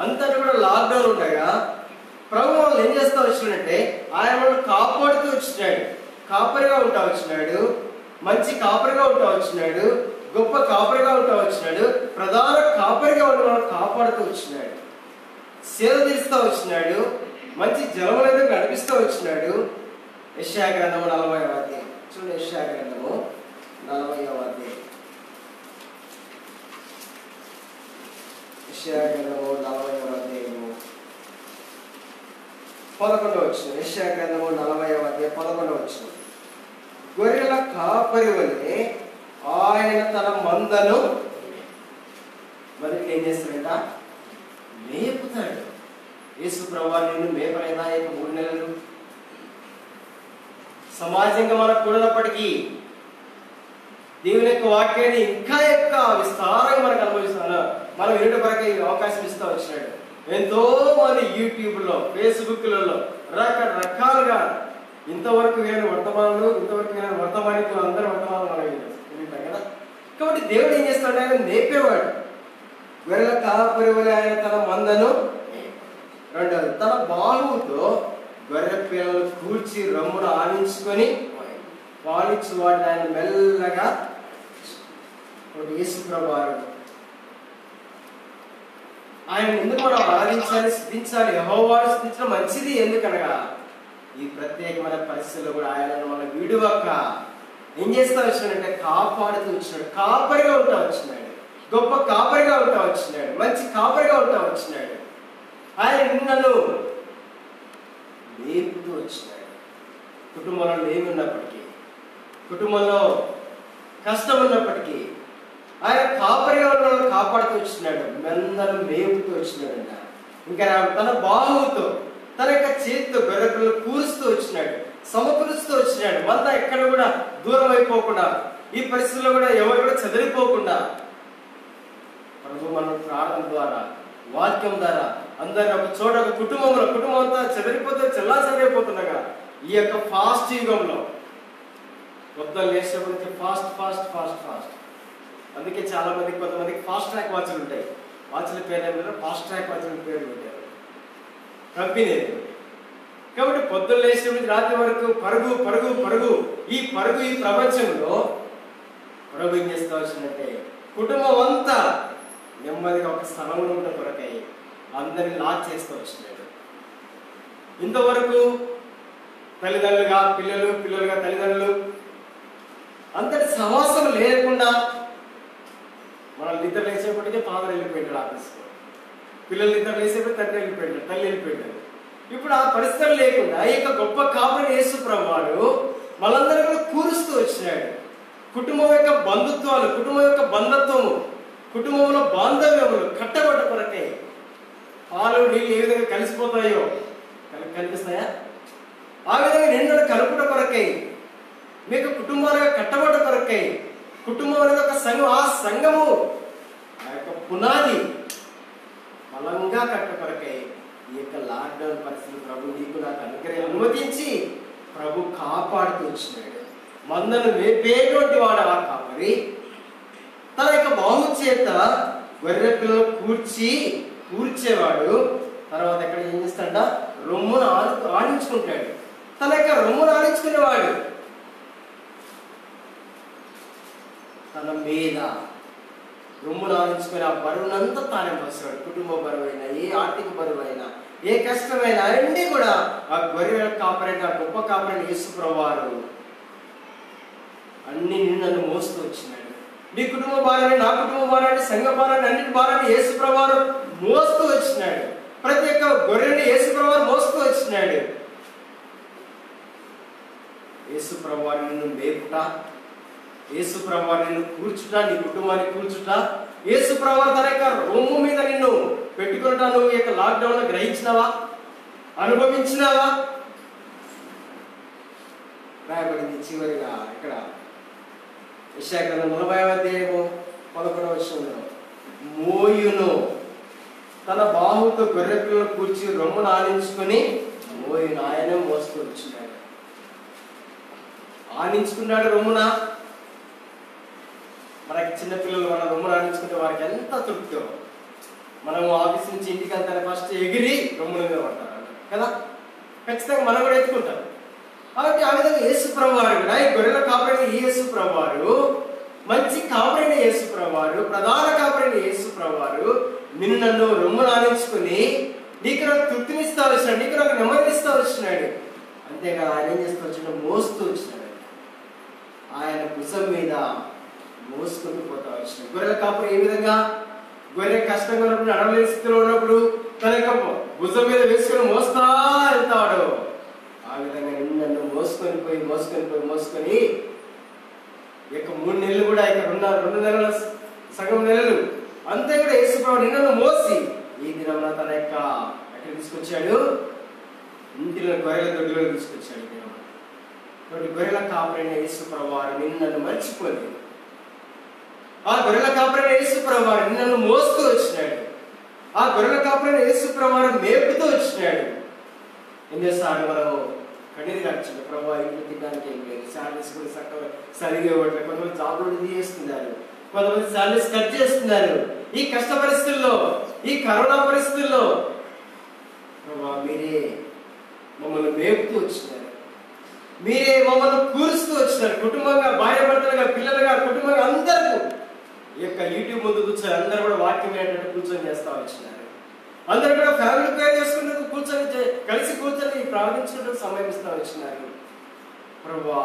అంతటి కూడా లాక్డౌన్ ఉండగా ప్రభు వాళ్ళు ఏం చేస్తూ వచ్చినాడంటే ఆయన మనం కాపాడుతూ వచ్చినాడు, కాపరిగా ఉంటా వచ్చినాడు, మంచి కాపరిగా ఉంటా వచ్చినాడు, గొప్ప కాపరిగా ఉంటా వచ్చినాడు, ప్రధాన కాపరిగా ఉండి మనం కాపాడుతూ వచ్చినాడు, సేద తీరుస్తూ వచ్చినాడు, మంచి జలములైతే నడిపిస్తూ వచ్చినాడు. యెషయా గ్రంథము 40వ అధ్యాయం చూడండి, యెషయా గ్రంథము 40వ అధ్యాయం, యెషయా గ్రంథము 40వ అధ్యాయము 11వ వచనం, యెషయా గ్రంథము 40వ అధ్యాయం 11వ వచనం, గొర్రెల కాపరి వలె ఆయన తన మందను మరి ఏం చేస్తాడంట? మేపుతాడు. యేసు ప్రభువా నిన్ను మేపలేదా 3 నెలలు? సమాజంగా మనకు కూడినప్పటికీ దేవుని యొక్క వాక్యాన్ని ఇంకా ఎక్కువ విస్తారంగా మనకు అనుభవిస్తాను, మనం వినడం వరకు అవకాశం ఇస్తూ వచ్చినాడు. ఎంతో మంది యూట్యూబ్లో, ఫేస్బుక్లలో రకరకాలుగా ఇంతవరకు వినని వర్తమానాలు, ఇంతవరకు వినని వర్తమానికులు అందరూ వర్తమానాలు మనకి వింటాం కదా. కాబట్టి దేవుడు ఏం చేస్తాడు? ఆయన మేపేవాడు. గొర్రెల కాపరి వలె ఆయన తన మందను, రెండవది తన బాహువుతో గొర్రె పిల్లలు కూర్చి రమ్మును ఆడించుకొని పాలించు వాటిని ఆయన మెల్లగా. యేసు ప్రభువారు ఆయన ఎందుకు మనం ఆరాధించాలి, స్థుతించాలి? యెహోవాను స్థుతించడం మంచిది. ఎందుకనగా ఈ ప్రత్యేకమైన పరిస్థితుల్లో కూడా ఆయనను మనం విడువక ఏం చేస్తా వచ్చినాడంటే కాపాడుతూ వచ్చినాడు. కాపరిగా ఉంటా వచ్చినాడు. గొప్ప కాపరిగా ఉంటా వచ్చినాడు. మంచి కాపరిగా ఉంటా వచ్చినాడు. ఆయన నిన్నను మేపుతూ వచ్చినాడు. కుటుంబంలో ఏమి ఉన్నప్పటికీ, కుటుంబంలో కష్టం ఉన్నప్పటికీ ఆయన కాపరిగా ఉన్న కాపాడుతూ వచ్చినాడు. మెందను మేపుతూ వచ్చినాడంట. ఇంకా తన బాహువుతో, తన యొక్క చేతితో గొర్రెలు కూరుస్తూ వచ్చినాడు, సమకూరుస్తూ వచ్చినాడు. మంద ఎక్కడ కూడా దూరం అయిపోకుండా, ఈ పరిస్థితుల్లో కూడా ఎవరు కూడా చెదిరిపోకుండా ప్రభు మన ప్రార్థన ద్వారా, వాక్యం ద్వారా అందరినీ ఒక చోట, ఒక కుటుంబం అంతా చెదిరిపోతే చెల్లా చెదిరిపోతుండగా ఈ యొక్క ఫాస్ట్ యుగంలో మొత్తం లేచేపటికి ఫాస్ట్ ఫాస్ట్ ఫాస్ట్ ఫాస్ట్. అందుకే చాలా మందికి, కొంతమందికి ఫాస్ట్ ట్రాక్ వాచ్లు ఉంటాయి. వాచ్ల పేరు ఏమిటో ఫాస్ట్ ట్రాక్ వాచ్ల పేర్లు పెట్టారు కంపెనీ. కాబట్టి పొద్దున్న లేచి నుంచి రాత్రి వరకు పరుగు పరుగు పరుగు. ఈ పరుగు, ఈ ప్రపంచంలో ప్రభు ఏం చేస్తా వచ్చినట్టే కుటుంబం అంతా నెమ్మదిగా ఒక స్థలంలో ఉన్న కొరకై అందరినీ లాక్ చేస్తూ వచ్చినాడు. ఇంతవరకు తల్లిదండ్రులుగా పిల్లలు, పిల్లలుగా తల్లిదండ్రులు అంతటి సహవాసం లేకుండా మనం నిద్ర లేచేపటికే ఫాదర్ వెళ్ళిపోయాడు ఆఫీస్లో, పిల్లలు నిద్ర లేసేపటి తండ్రి వెళ్ళిపోయాడు, తల్లి వెళ్ళిపోయాడు. ఇప్పుడు ఆ పరిస్థితులు లేకుండా ఈ యొక్క గొప్ప కాపరి యేసు ప్రభువారు మనందరూ కూడా కూరుస్తూ వచ్చినాడు. కుటుంబం యొక్క బంధుత్వాలు, కుటుంబం యొక్క బంధత్వము, కుటుంబంలో బాంధవ్యములు కట్టబడ్డ కొరకే. పాలు నీళ్ళు ఏ విధంగా కలిసిపోతాయో కనిపిస్తాయా? ఆ విధంగా నిండు కలుపుట కొరకై, మీకు కుటుంబాలుగా కట్టబడ్డ కొరకై. కుటుంబం అనేది ఒక సంఘం. ఆ సంఘము, ఆ యొక్క పునాది బలంగా కట్ట కొరకై ఈ యొక్క లాక్డౌన్ పరిస్థితులు ప్రభు నీకు నాకు అనుమతించి ప్రభు కాపాడుతూ వచ్చినాడు. మందను మేపేటువంటి వాడు ఆ కాపరి తన యొక్క బాహు చేత గొర్రె పిల్లలు కూర్చేవాడు. తర్వాత ఎక్కడ ఏం చేస్తాడ? రొమ్మును ఆడించుకుంటాడు. తన యొక్క రొమ్మును ఆడించుకునేవాడు. తన మీద రొమ్మును ఆడించుకుని ఆ బరువునంతా తానే మోసాడు. కుటుంబ బరువైనా, ఏ ఆర్థిక బరువైనా, ఏ కష్టమైనా అన్నీ కూడా ఆ గొర్రెల కాపరైన, ఆ గొప్ప కాపరైన యేసు ప్రభువారు అన్ని నిన్ను మోస్తూ వచ్చినాడు. నీ కుటుంబ భారాన్ని, నా కుటుంబ భారాన్ని, సంఘ భారాన్ని, అన్నిటి భారాన్ని యేసు ప్రభువారు మోస్తూ వచ్చినాడు. ప్రతి ఒక్క గొర్రెని యేసు ప్రభువారు మోస్తూ వచ్చినాడు. యేసు ప్రభువారు నిన్ను మేపుట, యేసు ప్రభువారు నిన్ను కూర్చుట, నీ కుటుంబాన్ని కూర్చుట, యేసు ప్రభువారు తన యొక్క రొమ్ము మీద నిన్ను పెట్టుకున్నట నువ్వు ఈ యొక్క లాక్డౌన్ లో గ్రహించినావా, అనుభవించినావా? రాయబడింది చివరిగా ఇక్కడ యెషయా గ్రంథం 40వ అధ్యాయము 11వ వచనంలో, మోయును తన బాహుతో గొర్రె పిల్లలు కూర్చి రొమ్మును ఆనించుకొని మోయును ఆయన మోస్తూ వచ్చినాడు. ఆనించుకున్నాడు రొమ్మున. మనకి చిన్నపిల్లలు మన రొమ్మును ఆనించుకుంటే వారికి ఎంత తృప్తో. మనము ఆఫీస్ నుంచి ఇంటికి వెళ్తే ఫస్ట్ ఎగిరి రొమ్ముల మీద పడతారు కదా, ఖచ్చితంగా మనం కూడా ఎత్తుకుంటాం. కాబట్టి ఆ విధంగా యేసు ప్రభువారు కూడా, ఈ గొర్రెల కాపరైన యేసు ప్రభువారు, మంచి కాపరైన యేసు ప్రభువారు, ప్రధాన కాపరైన యేసు ప్రభువారు నిన్ను నన్ను రొమ్మును ఆనించుకుని నీకు నాకు తృప్తినిస్తా వచ్చినాడు, నీకు నాకు నెమ్మదినిస్తా వచ్చినాడు. అంతేకాదు ఆయన ఏం చేస్తూ వచ్చినాడు? మోస్తూ వచ్చినాడు. ఆయన భుజం మీద మోసుకుంటూ పోతా వచ్చినాడు. గొర్రెల కాపరి ఏ విధంగా గొర్రె కష్టంగా ఉన్నప్పుడు, నడవలేని స్థితిలో ఉన్నప్పుడు తన యొక్క భుజం మీద వేసుకొని మోస్తా వెళ్తాడు. ఆ విధంగా నిన్ను మోసుకొని ఈ యొక్క 3 నెలలు కూడా, ఇక 2 నెలల సగం నెలలు అంతే కూడా యేసు ప్రభువు నిన్ను మోసి ఈ దినంలో తన యొక్క ఎక్కడ తీసుకొచ్చాడు? ఇంటిలో గొర్రెల దొడ్డిలో తీసుకొచ్చాడు. ఈ దినం గొర్రెల కాపరైన యేసు ప్రభువారు నిన్ను మర్చిపోలేదు. ఆ గొర్రెల కాపరైన యేసు ప్రభువారు నిన్ను మోస్తూ వచ్చినాడు. ఆ గొర్రెల కాపరైన యేసు ప్రభువారు మేపుతూ వచ్చినాడు. ఎన్నోసార్లు మనం కన్నీరు గార్చిండు. ప్రభు ఇంట్లో తినడానికి ఏం లేదు, శాలరీస్ కూడా చక్కగా సరిగా ఇవ్వట్లేదు, కొంతమంది జాబ్ నుండి తీసేస్తున్నారు, కొంతమంది శాలరీస్ కట్ చేస్తున్నారు. ఈ కష్ట పరిస్థితుల్లో, ఈ కరోనా పరిస్థితుల్లో ప్రభు మీరే మమ్మల్ని మేపుతూ వచ్చినారు, మీరే మమ్మల్ని కూరుస్తూ వచ్చినారు. కుటుంబంగా, భార్య భర్తలుగా, పిల్లలుగా, కుటుంబంగా అందరూ ఈ యొక్క యూట్యూబ్ ముందు కూర్చొని అందరూ కూడా వాక్యం ఏంటంటే కూర్చొని చేస్తూ వచ్చినారు. అందరూ కూడా ఫ్యామిలీ ప్రేయర్ చేసుకునేందుకు కలిసి కూర్చొని ప్రార్థించుకుంటూ సమయం ఇస్తూ వచ్చినారు. ప్రభువా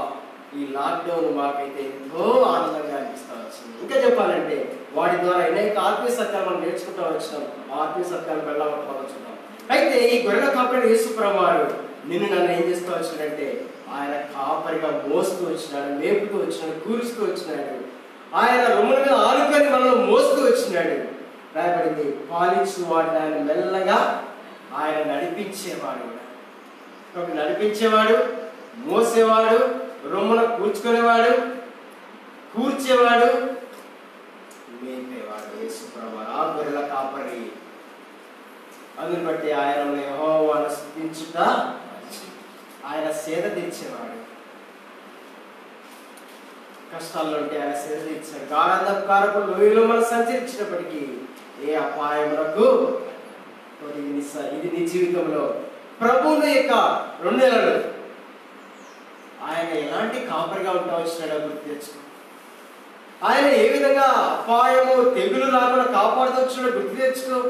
ఈ లాక్డౌన్ మాకైతే ఎంతో ఆనందంగా అనిపిస్తూ వచ్చింది. ఇంకా చెప్పాలంటే వాటి ద్వారా అనేక ఆత్మీయ సత్యాలు మనం నేర్చుకుంటూ వచ్చినాం, ఆత్మీయ సత్యాలు వెళ్ళవచ్చున్నాం. అయితే ఈ గొర్రెల కాపరి యేసు ప్రభువారు నిన్ను నన్ను ఏం చేస్తూ వచ్చినాడంటే ఆయన కాపరిగా మోస్తూ వచ్చినాడు, మేపుతూ వచ్చినాడు, కూరుస్తూ వచ్చినాడు. ఆయన రొమ్ముల మీద ఆనుకొని మనల్ని మోస్తూ వచ్చినాడు. రాయబడింది, పాలించు వాడిని ఆయన మెల్లగా ఆయన నడిపించేవాడు. కాబట్టి నడిపించేవాడు, మోసేవాడు, రొమ్మున కూర్చుకునేవాడు, కూర్చేవాడు, మేపేవాడు యేసు ప్రభువారు, ఆ గొర్రెల కాపరి. అందుని బట్టి ఆయన యెహోవాను స్తుతించుట, ఆయన సేద తీర్చేవాడు. కష్టాల్లో ఉంటే ఆయన సేద తీర్చాడు. గాఢంధకారపు లోయలో మనం సంచరించినప్పటికీ ఏ అపాయములకు ఇది నీ జీవితంలో ప్రభువుని యొక్క 2 నెలలు ఆయన ఎలాంటి కాపరిగా ఉంటా వచ్చినాడో గుర్తు తెచ్చుకో. ఆయన ఏ విధంగా అపాయము తెగులు రాకుండా కాపాడుతూ వచ్చినాడో గుర్తు తెచ్చుకో.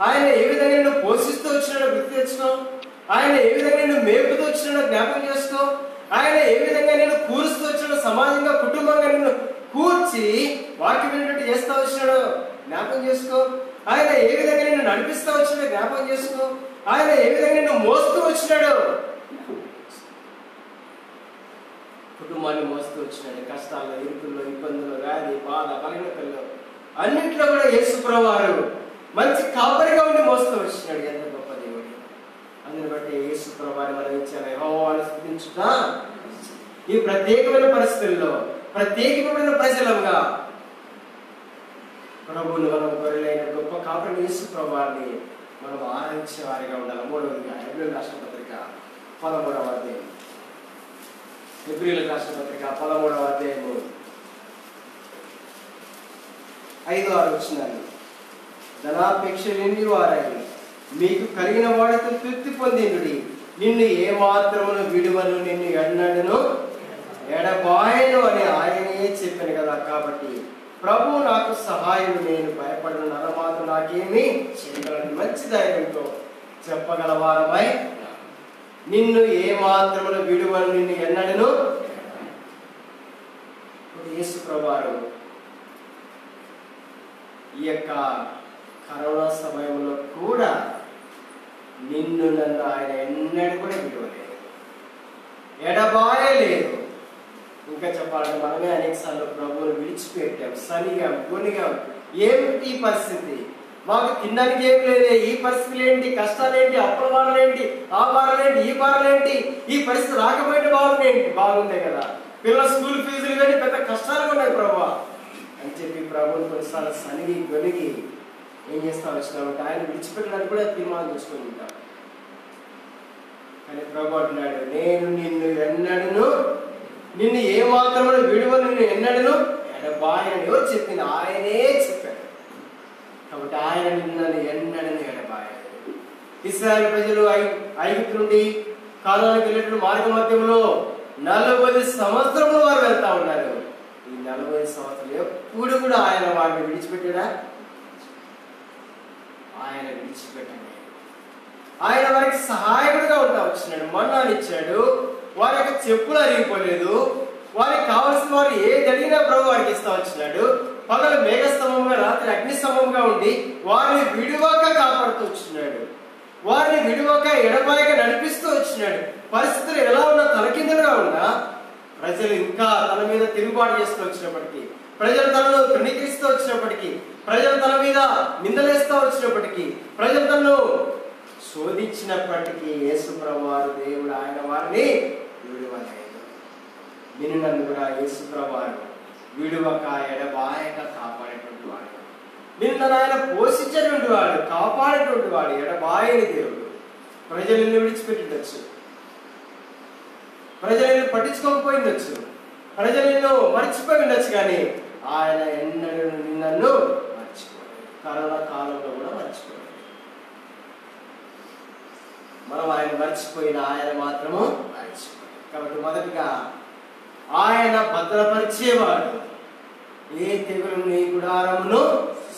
ఆయన ఏ విధంగా నిన్ను పోషిస్తూ వచ్చినాడో గుర్తు తెచ్చుకో. ఆయన ఏ విధంగా నిన్ను మేపుతూ వచ్చినాడో జ్ఞాపకం చేసుకో. ఆయన ఏ విధంగా నేను కూరుస్తూ వచ్చినాడో, సమాజంగా, కుటుంబంగా నిన్ను కూర్చి వాక్యం విన్నట్టు చేస్తూ వచ్చినాడో జ్ఞాపకం చేసుకో. ఆయన ఏ విధంగా నిన్ను నడిపిస్తూ వచ్చినాడో జ్ఞాపకం చేసుకో. ఆయన ఏ విధంగా నిన్ను మోస్తూ వచ్చినాడో, కుటుంబాన్ని మోస్తూ వచ్చినాడు. కష్టాల్లో, ఇరుకుల్లో, ఇబ్బందుల్లో, వ్యాధి, బాధ, బలహీనతల్లో అన్నింటిలో కూడా యేసు ప్రభువారు మంచి కాపరిగా ఉండి మోస్తూ వచ్చినాడు. ఎంత గొప్ప దేవుడు! అందుని బట్టి యేసు ప్రభువారు మనం ఇచ్చారు యెహోవాను స్తుతించుట. ఈ ప్రత్యేకమైన పరిస్థితుల్లో ప్రత్యేకమైన ప్రజలుగా ప్రభువుని మనం గొర్రెలైన గొప్ప కాపరి యేసు ప్రభువారిని మనం ఆరాధించే వారిగా ఉండాలి. 3వదిగా హెబ్రీయుల రాసిన పత్రిక 13వ అధ్యాయం. హెబ్రీయుల రాసిన పత్రిక 13వ అధ్యాయము 5-6 వచనాలు. ధనాపేక్ష లేని వారని మీకు కలిగిన వాడితో తృప్తి పొందిండుడి. నిన్ను ఏ మాత్రమును విడువను, నిన్ను ఎన్నడను ఎడబాయను అని ఆయనే చెప్పాను కదా. కాబట్టి ప్రభు నాకు సహాయం, నేను భయపడిన నరమాత్రం నాకేమీ చేయగలను. మంచి ధైర్యంతో చెప్పగలవారమై నిన్ను ఏ మాత్రమును విడువను, నిన్ను ఎన్నడను. యేసు ప్రభువారు ఈ యొక్క కరోనా సమయంలో కూడా నిన్ను నన్ను ఆయన ఎన్నడూ కూడా విడువలేదు, ఎడబాయలేదు. ఇంకా చెప్పాలంటే మనమే అనేక సార్లు ప్రభువుని విడిచిపెట్టాం, సనిగాం, కొనిగాం. ఏమిటి పరిస్థితి? మాకు తినడానికి ఏం లేదే, ఈ పరిస్థితులు ఏంటి, కష్టాలేంటి, అప్పుల బాధలేంటి, ఆ బాధలేంటి, ఈ బాధలేంటి, ఈ పరిస్థితి రాకపోయిన బాగుండే కదా, పిల్లల స్కూల్ ఫీజులు కానీ పెద్ద కష్టాలు ఉన్నాయి ప్రభువా అని చెప్పి ప్రభువుని కొన్నిసార్లు సనిగి గొనిగి ఏం చేస్తా వచ్చినామంటే ఆయన విడిచిపెట్టడానికి కూడా తీర్మానం చేసుకొని ఉంటాం. కానీ ప్రభు అంటున్నాడు, నేను నిన్ను ఎన్నడను, నిన్ను ఏ మాత్రమో విడువను, నిన్ను ఎన్నడను ఎడబాయని. ఎవరు చెప్పింది? ఆయనే చెప్పాడు. కాబట్టి ఆయన నిన్ను ఎన్నడను ఎడబాయలేదు. ఇశ్రాయేలు ప్రజలు ఐగుప్తు నుండి కానానుకు వెళ్ళినటువంటి మార్గ మధ్యంలో 40 సంవత్సరములు వారు వెళ్తా ఉన్నారు. ఈ 40 సంవత్సరాలు ఎప్పుడు కూడా ఆయన వారిని విడిచిపెట్టాడా? ఆయన విడిచిపెట్టండి. ఆయన వారికి సహాయకుడిగా ఉంటా వచ్చినాడు. మన్నానిచ్చాడు, వారి యొక్క చెప్పులు అరిగిపోలేదు. వారికి కావలసిన వారు ఏది అడిగినా ప్రభు వారికి ఇస్తా వచ్చినాడు. పగలు మేఘస్తంభంగా, రాత్రి అగ్నిస్తంభంగా ఉండి వారిని విడువక కాపాడుతూ వచ్చినాడు. వారిని విడువక ఎడబాయక నడిపిస్తూ వచ్చినాడు. పరిస్థితులు ఎలా ఉన్నా, తలకిందులుగా ఉన్నా, ప్రజలు ఇంకా తన మీద తిరుగుబాటు చేస్తూ వచ్చినప్పటికీ, ప్రజలు తనను తృణీకరిస్తూ వచ్చినప్పటికీ, ప్రజలు తన మీద నిందలేస్తూ వచ్చినప్పటికీ, ప్రజలు తనను శోధించినప్పటికీ యేసు ప్రభువారు దేవుడు ఆయన వారిని విడువలేదు. నిన్ను నన్ను కూడా యేసు ప్రభువారు విడువక ఎడబాయక కాపాడేటువంటి వాడు. నిన్ను ఆయన పోషించేటువంటి వాడు, కాపాడేటువంటి వాడు, ఎడబాయని దేవుడు. ప్రజలు నిన్ను విడిచిపెట్టిండొచ్చు, ప్రజలు నిన్ను పట్టించుకోకపోయి ఉండొచ్చు, ప్రజలు నిన్ను మర్చిపోయి ఉండొచ్చు, కానీ ఆయన ఎన్నడూ నిన్ను మర్చిపోయాడు. కరోనా కాలంలో కూడా మర్చిపోయాడు. మనం ఆయన మర్చిపోయిన ఆయన మాత్రము మర్చిపోయాడు. కాబట్టి మొదటిగా ఆయన భద్రపరిచేవాడు. ఏ తెగులు నీ గుడారమును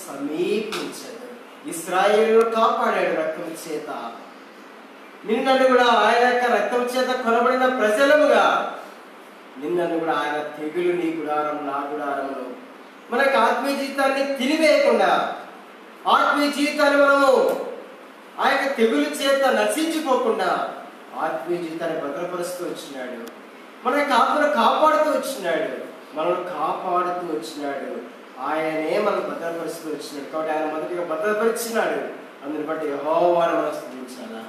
సమీపించదు. ఇశ్రాయేలును కాపాడాడు రక్తం చేత. నిన్నను కూడా ఆయన యొక్క రక్తం చేత కొనబడిన ప్రజలముగా నిన్నను కూడా ఆయన తెగులు నీ గుడారం నా గుడారమును మనకు ఆత్మీయ జీవితాన్ని తినివేయకుండా, ఆత్మీయ జీవితాన్ని మనము ఆ యొక్క తెగులు చేత నశించిపోకుండా ఆత్మీయ జీవితాన్ని భద్రపరుస్తూ వచ్చినాడు. మన యొక్క ఆత్మను కాపాడుతూ వచ్చినాడు, మనల్ని కాపాడుతూ వచ్చినాడు. ఆయనే మనం భద్రపరుస్తూ వచ్చినాడు. కాబట్టి ఆయన మొదటిగా భద్రపరిచినాడు. అందుని బట్టి యెహోవాను మనం స్తుతించాలా.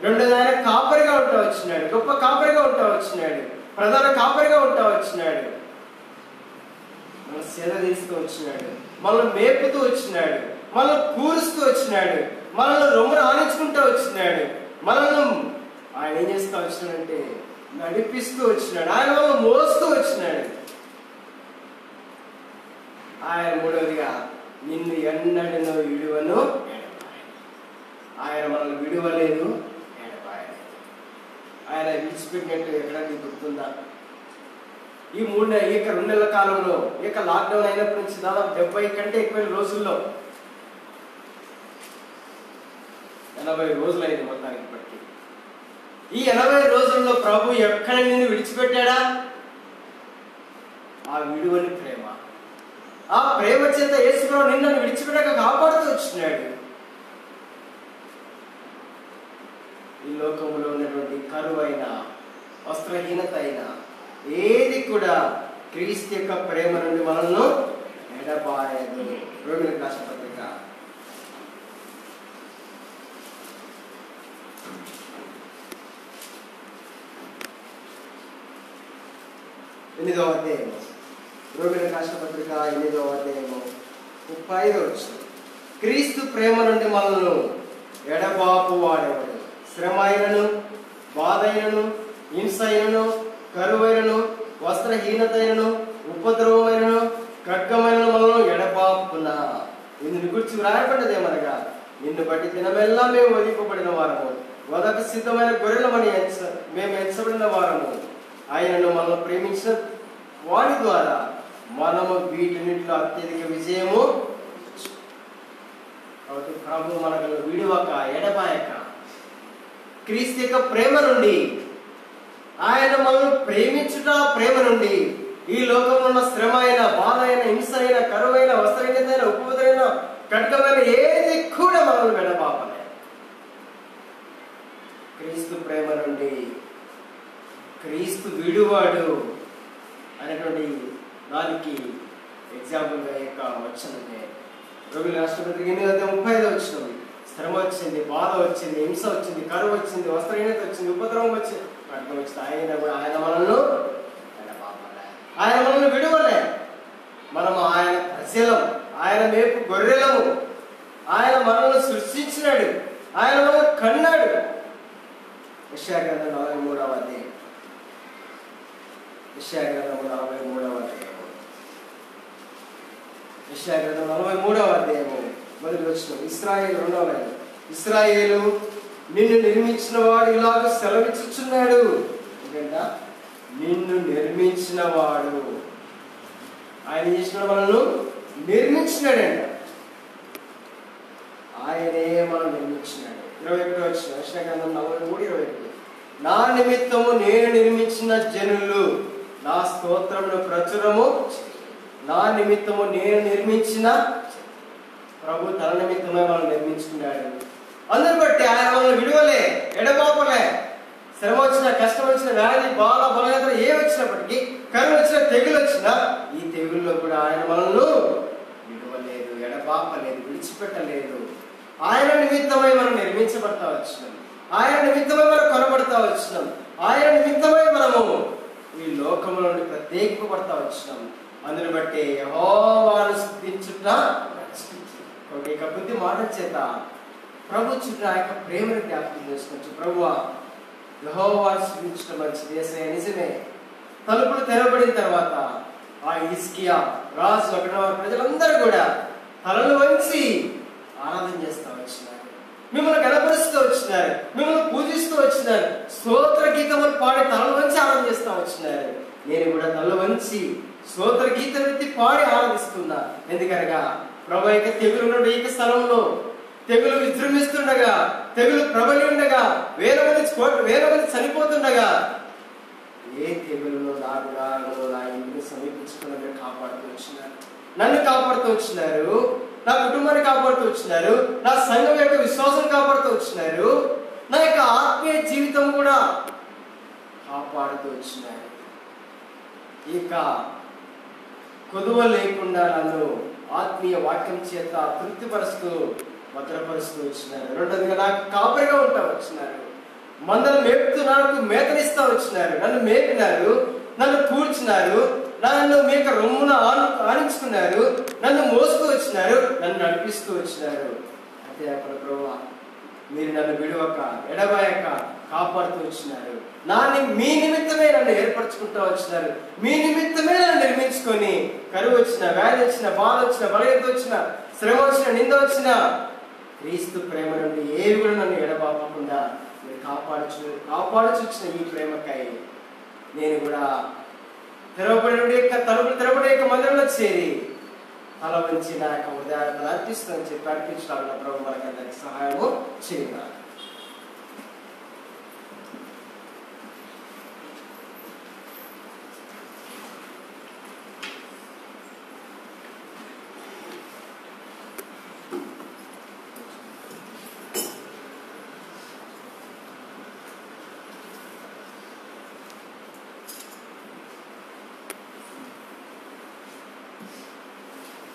రెండోది ఆయన కాపరిగా ఉంటా వచ్చినాడు, గొప్ప కాపరిగా ఉంటా వచ్చినాడు, ప్రధాన కాపరిగా ఉంటా వచ్చినాడు. మనం సేద తీస్తూ వచ్చినాడు, మనల్ని మేపుతూ వచ్చినాడు, మనల్ని కూరుస్తూ వచ్చినాడు, మనల్ని రొమ్మును ఆనించుకుంటూ వచ్చినాడు. మనల్ని ఆయన ఏం చేస్తూ వచ్చినాడంటే నడిపిస్తూ వచ్చినాడు. ఆయన మనల్ని మోస్తూ వచ్చినాడు. ఆయన మూడవదిగా నిన్ను ఎన్నడనో విడువను ఎడబాయను. ఆయన మనల్ని విడువలేదు, ఎడబాయలేదు. ఆయన విడిచిపెట్టినట్టు ఎక్కడానికి గుర్తుందా? ఈ 2 నెలల కాలంలో లాక్డౌన్ అయినప్పటి నుంచి దాదాపు 70 కంటే ఎక్కువ రోజుల్లో 80 రోజులు అయింది మొత్తానికి. బట్టి ఈ 80 రోజుల్లో ప్రభు ఎక్కడ నిన్ను విడిచిపెట్టాడా? ఆ విడువని ప్రేమ, ఆ ప్రేమ చేత యేసుప్రభు నిన్ను విడిచిపెట్టక కాపాడుతూ వచ్చినాడు. ఈ లోకంలో ఉన్నటువంటి కరువైన, వస్త్రహీనత అయినా ఏది కూడా క్రీస్తు యొక్క ప్రేమ నుండి మనల్ని ఎడబాయదు. రోమిలకు రాసిన పత్రిక 8వ అధ్యాయము, రోమిలకు రాసిన పత్రిక 8వ అధ్యాయము 35వ వచనం. క్రీస్తు ప్రేమ నుండి మనల్ని ఎడబాపు వాడేవాడు. శ్రమ అయినను, బాధ అయినను, హింస అయినను, కరువైనను, వస్త్రహీనతైనను, ఉపద్రవమైనను, ఖడ్గమైనను మనల్ని ఎడబాపునా. ఇందుని గురించి వ్రాయబడ్డది ఏమనగా, నిన్ను బట్టి దినమెల్లా మేము వదిలిపబడిన వారము, వదకు సిద్ధమైన గొర్రెలమని మేము ఎంచబడిన వారము. ఆయనను మనం ప్రేమించిన వాడి ద్వారా మనము వీటినిట్లో అత్యధిక విజయము. కాబట్టి ప్రభు మనకు విడువక, ఎడబాయక, క్రీస్తు యొక్క ప్రేమ నుండి, ఆయన మనల్ని ప్రేమించుట ప్రేమ నుండి, ఈ లోకంలో ఉన్న శ్రమ అయిన, బాధ అయిన, హింస అయిన, కరువైన, వస్త్రహీనతైన, ఉపద్రవమైన, ఖడ్గమైన ఏది కూడా మనల్ని వెడబాపలే. క్రీస్తు ప్రేమ నుండి, క్రీస్తు విడువాడు అనేటువంటి దానికి ఎగ్జాంపుల్గా యొక్క వచ్చినది రోమిల రాష్ట్రపతి 8:35 వచ్చిన. శ్రమ వచ్చింది, బాధ వచ్చింది, హింస వచ్చింది, కరువు వచ్చింది, వస్త్రహీనత వచ్చింది, ఉపద్రవం వచ్చింది, ఖడ్గం వచ్చింది. ఆయన మనల్ని విడువలే. మనము ఆయన ప్రజలం, ఆయన మేపు గొర్రెలము. ఆయన మనల్ని సృష్టించినాడు, ఆయన మనల్ని కన్నాడు. యెషయా గ్రంథం 43వ అధ్యాయం, యెషయా గ్రంథం 43వ అధ్యాయము, యెషయా గ్రంథం 43వ అధ్యాయము మొదటి వచనం. ఇశ్రాయేలు 2వ లైన్. ఇశ్రాయేలు, నిన్ను నిర్మించిన వాడు ఇలాగ సెలవిచ్చుచున్నాడు. ఎందుకంటే నిన్ను నిర్మించిన వాడు, ఆయన చేసిన మనల్ని నిర్మించినాడంట. ఆయనే మనం నిర్మించినాడు. 21వ వచనం, యెషయా గ్రంథం 43:21. నా నిమిత్తము నేను నిర్మించిన జనులు నా స్తోత్రమును ప్రచురము. నా నిమిత్తము నేను నిర్మించిన, ప్రభు తన నిమిత్తమే మనం నిర్మించుకున్నాడు. అందుని బట్టి ఆయన మనల్ని విడువలే, ఎడబాపలే. శ్రమ వచ్చిన, కష్టం వచ్చిన, వ్యాధి, బాధ, బలహీనత ఏ వచ్చినప్పటికీ, కరువు వచ్చిన, తెగులు వచ్చినా, ఈ తెగుల్లో కూడా ఆయన మనల్ని విడువలేదు, ఎడబాపలేదు, విడిచిపెట్టలేదు. ఆయన నిమిత్తమై మనం నిర్మించబడతా వచ్చినాం, ఆయన నిమిత్తమై మనం కొనబడతా వచ్చినాం, ఆయన నిమిత్తమై మనము ఈ లోకంలో నుండి ప్రత్యేకింపబడతా వచ్చినాం. అందుని బట్టి యెహోవాను స్తుతించుట ఒక బుద్ధి మాట చేత ప్రభు చుట్టూ ఆ యొక్క ప్రేమను జ్ఞాపకం చేసుకోవచ్చు. ప్రభువా, యెహోవాను స్తుతించడం మంచిది. యేసయ్య నిజమే. తలుపులు తెరవబడిన తర్వాత ఆ హిజ్కియా రాజు అక్కడ ప్రజలందరూ కూడా తలలు వంచి ఆరాధన చేస్తూ వచ్చినారు, మిమ్మల్ని కనపరుస్తూ వచ్చినారు, మిమ్మల్ని పూజిస్తూ వచ్చినారు, స్తోత్ర గీతములు పాడి తలలు వంచి ఆరాధన చేస్తూ వచ్చినారు. నేను కూడా తలలు వంచి స్తోత్ర గీతం ఎత్తి పాడి ఆరాధిస్తున్నా. ఎందుకనగా ప్రభు యొక్క తెగులు ఈ స్థలంలో తెగులు విజృంభిస్తుండగా, తెగులు ప్రబలి ఉండగా, వేల మంది చనిపోతుండగా ఏ తెగులలో నా ఇంటిని సమీపించుకుని మీరు కాపాడుతూ వచ్చినారు, నన్ను కాపాడుతూ వచ్చినారు, నా కుటుంబాన్ని కాపాడుతూ వచ్చినారు, నా సంఘం యొక్క విశ్వాసం కాపాడుతూ వచ్చినారు, నా యొక్క ఆత్మీయ జీవితం కూడా కాపాడుతూ వచ్చినారు. ఇక కొదువ లేకుండా నన్ను ఆత్మీయ వాక్యం చేత తృప్తిపరుస్తూ భద్రపరుస్తూ వచ్చినారు. రెండోదిగా నాకు కాపరిగా ఉంటా వచ్చినారు, మందలు మేపుతూ నాకు మేతనిస్తూ వచ్చినారు, నన్ను మేపినారు, నన్ను కూర్చున్నారు, నన్ను మేక రొమ్మున ఆనించుకున్నారు, నన్ను మోస్తూ వచ్చినారు, నన్ను నడిపిస్తూ వచ్చినారు. అంటే అక్కడ ప్రభువా మీరు నన్ను విడవక ఎడబాయక కాపాడుతూ వచ్చినారు. మీ నిమిత్తమే నన్ను ఏర్పరచుకుంటూ వచ్చినారు, మీ నిమిత్తమే నన్ను నిర్మించుకొని కరువు వచ్చిన, వ్యాధి వచ్చిన, బాధ వచ్చిన, బలహీనత వచ్చిన, శ్రమ వచ్చిన, నింద వచ్చిన క్రీస్తు ప్రేమ నుండి ఏవి కూడా నన్ను ఎడబాపకుండా మీరు కాపాడుచుచ్చిన ఈ ప్రేమకై నేను కూడా తలుపులు తెరవబడే యొక్క మందిరంలో చేరి తల వంచి నా యొక్క హృదయాలను అర్పిస్తానని చెప్పి అర్పించడానికి ప్రభు మనకందరికి సహాయము చేయాలి.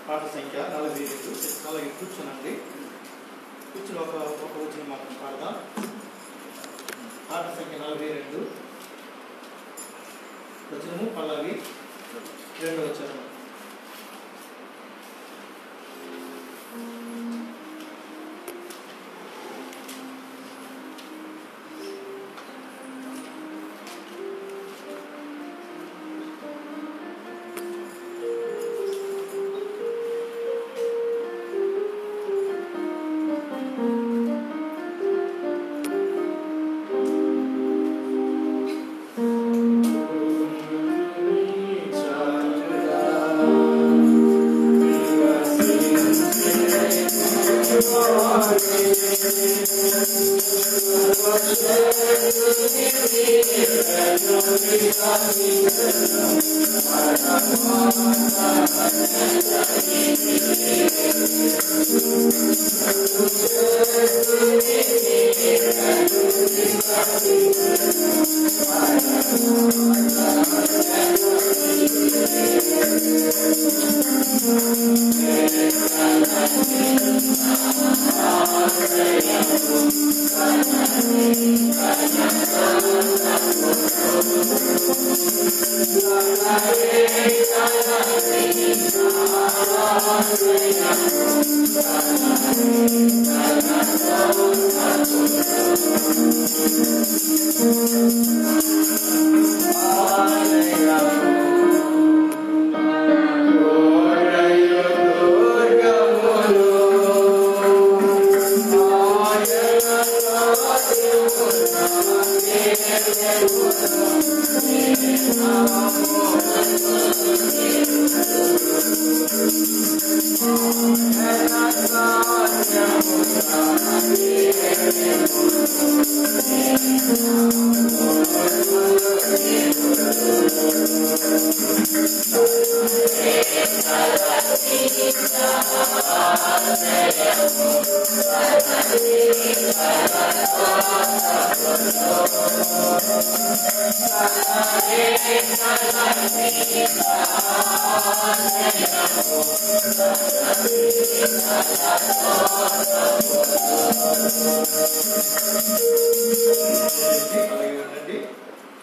పాట సంఖ్య 42. అలాగే కూర్చోనండి, కూర్చుని ఒక వచ్చిన మాత్రం పాడదాం. పాట సంఖ్య 42, వచనము పల్లవి 2వ వచనం.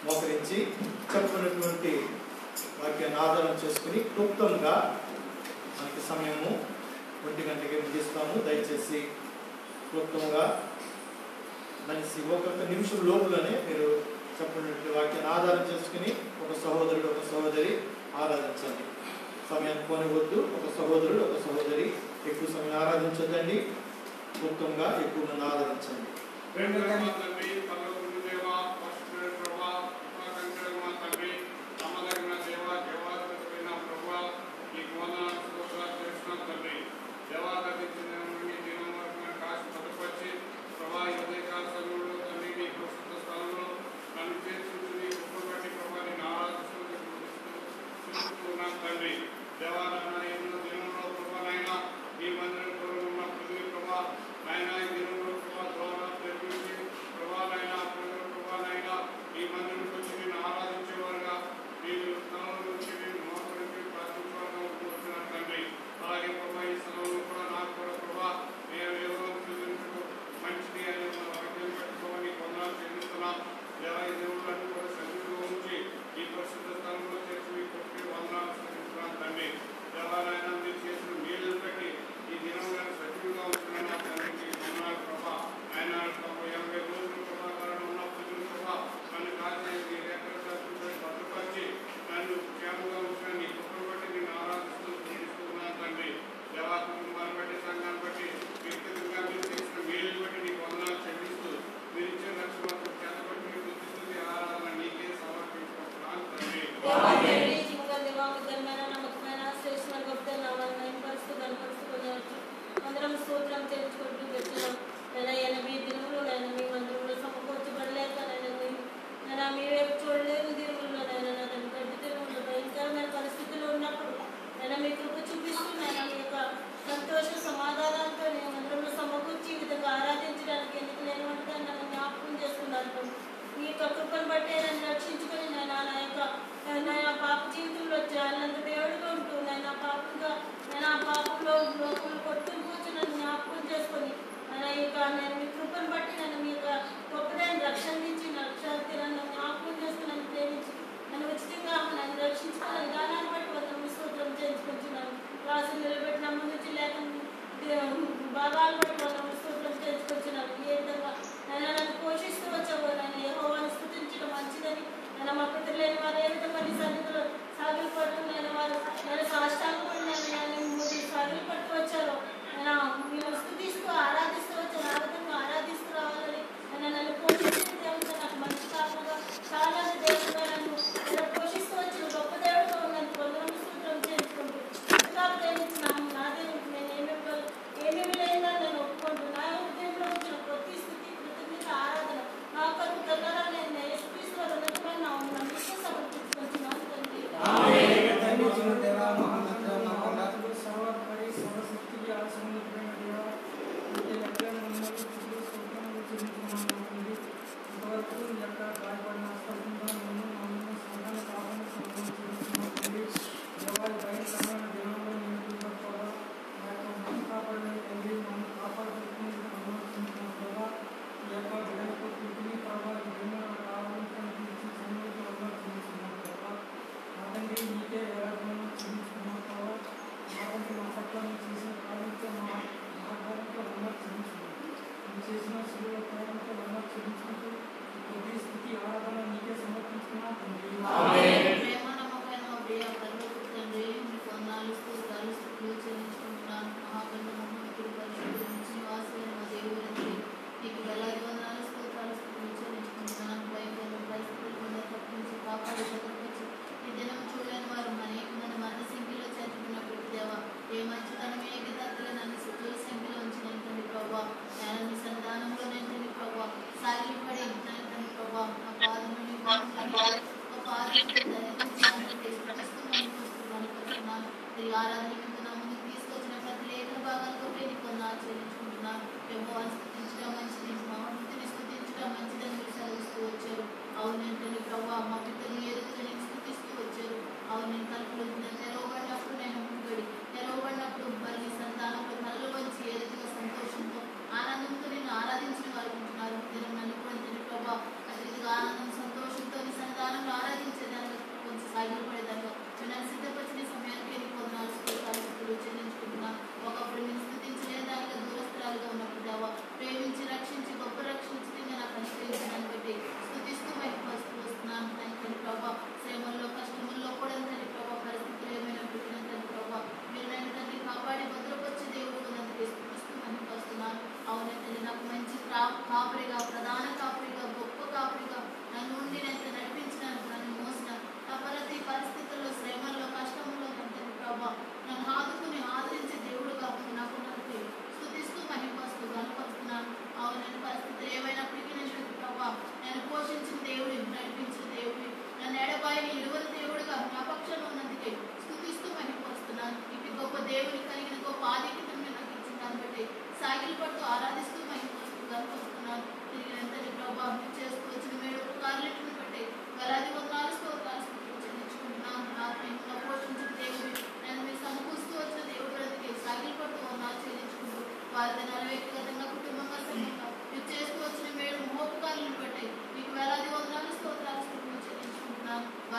మోకరించి చెప్పుకున్నటువంటి వాక్యాన్ని ఆధారం చేసుకుని క్లుప్తంగా మనకి సమయము 1 గంటకి ముగిస్తాము. దయచేసి క్లుప్తంగా మనిషి ఒక్కొక్క నిమిషం లోపులోనే మీరు చెప్పినట్టు వాక్యాన్ని ఆధారం చేసుకుని ఒక సహోదరుడు ఒక సహోదరి ఆరాధించండి. సమయాన్ని పోనివద్దు. ఒక సహోదరుడు ఒక సహోదరి ఎక్కువ సమయం ఆరాధించొద్దండి. క్లుప్తంగా ఎక్కువ మంది ఆరాధించండి.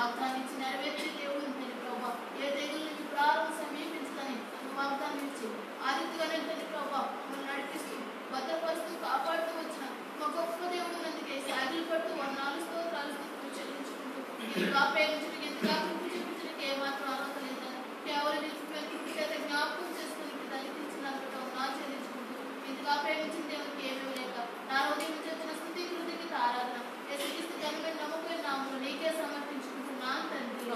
వాగ్దానం ఇచ్చి నెరవేర్చే దేవుడు తండ్రి ప్రభా. ఏ తెగులు నుంచి ప్రారంభం సమీపించదని వాగ్దానం ఇచ్చి ఆ రీతిగానే తండ్రి ప్రభా మమ్మల్ని నడిపిస్తూ భద్రపరుస్తూ కాపాడుతూ వచ్చిన మా గొప్ప దేవుడు నందుకే సాగిలు పడుతూ వందనాలు స్తోత్రాలు చెల్లించుకుంటూ నీకు ఆపేయించడానికి ఎంతగా కృప చూపించడానికి ఏమాత్రం అర్హత లేదని కేవలం కృప చేత జ్ఞాపకం చేసుకుని దానికి ఇచ్చినందుకు నా చెల్లించుకుంటూ ఇంతగా ప్రేమించిన దేవునికి ఏమీ లేక నా హృదయం చేసిన స్థుతి కృతజ్ఞత ఆరాధన యేసుక్రీస్తు ఘనమైన నమ్మకమైన నామములో నీకే సమర్పించుకుంటున్నాను తండ్రి.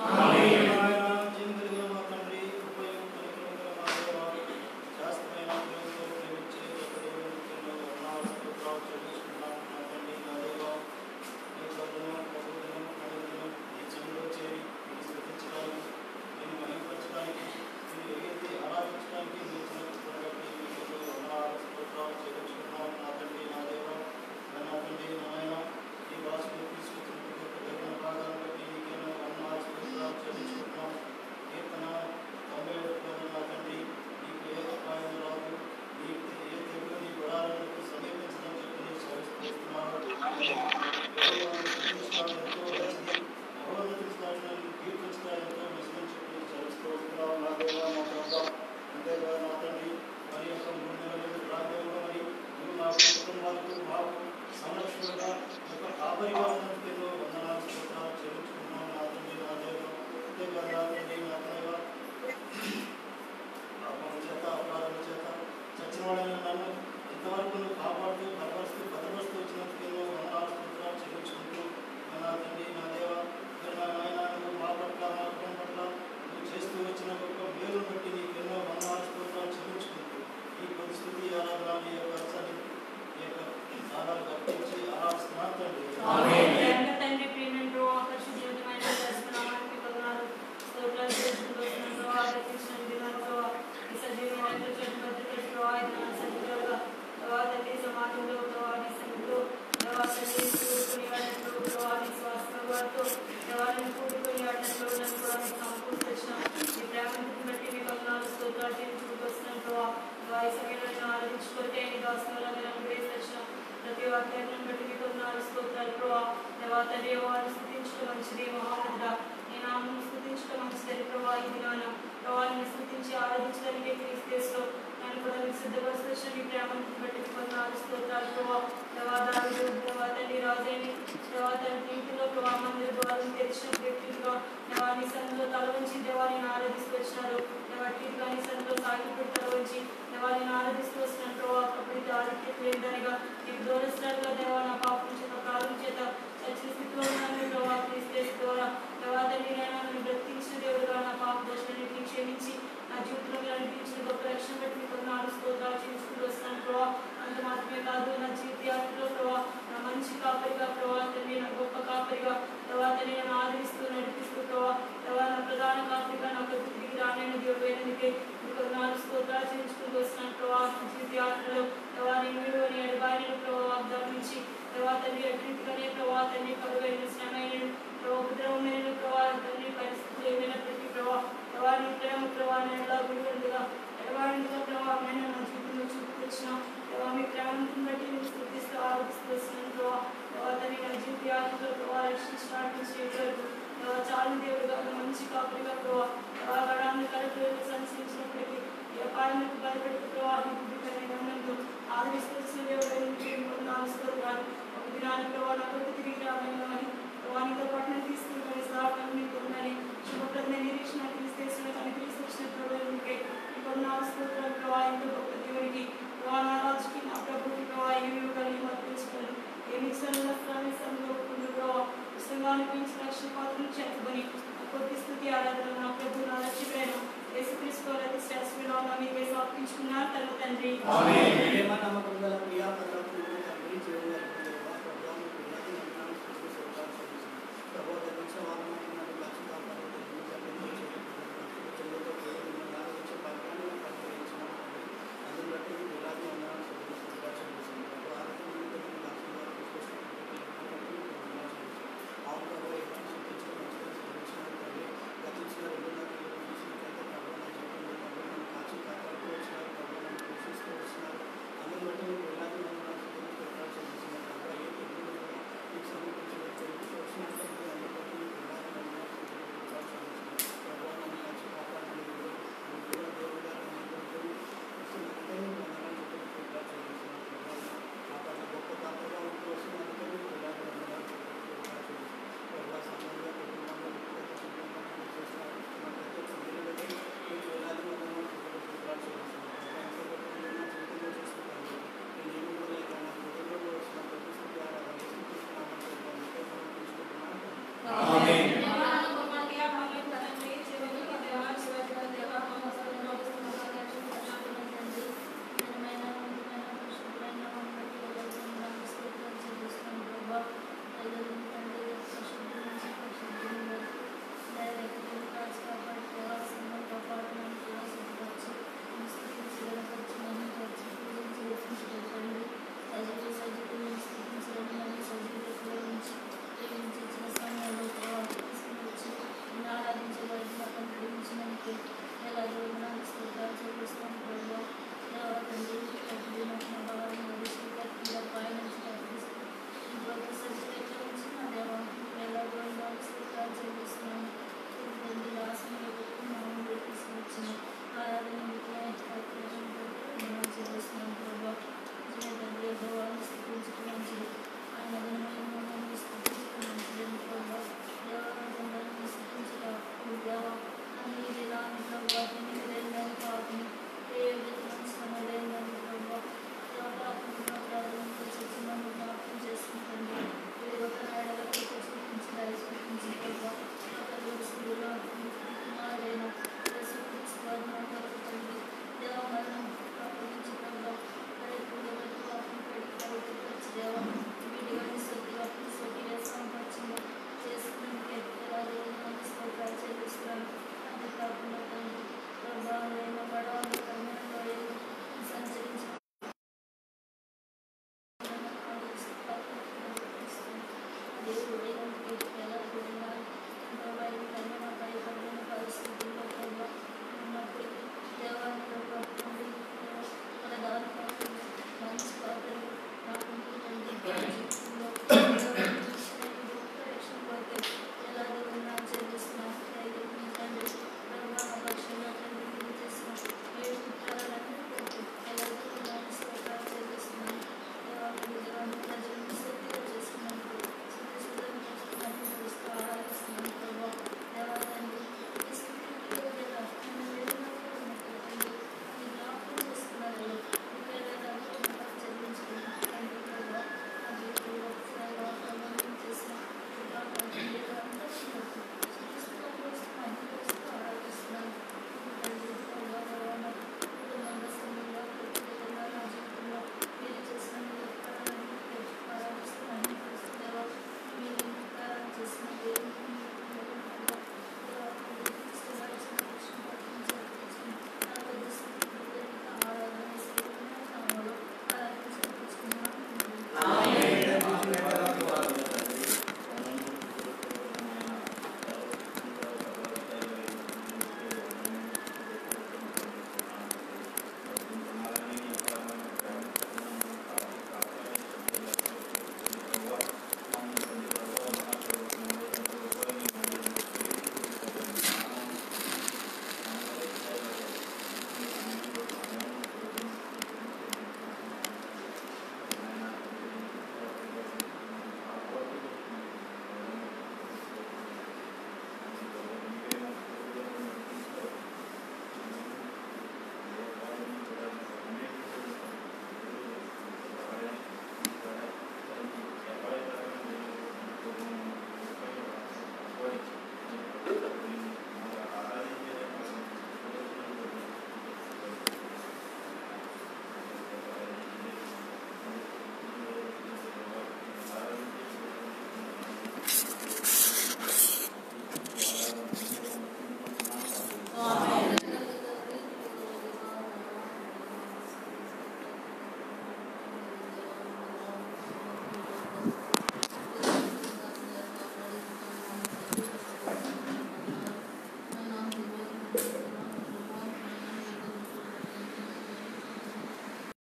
దేవుడు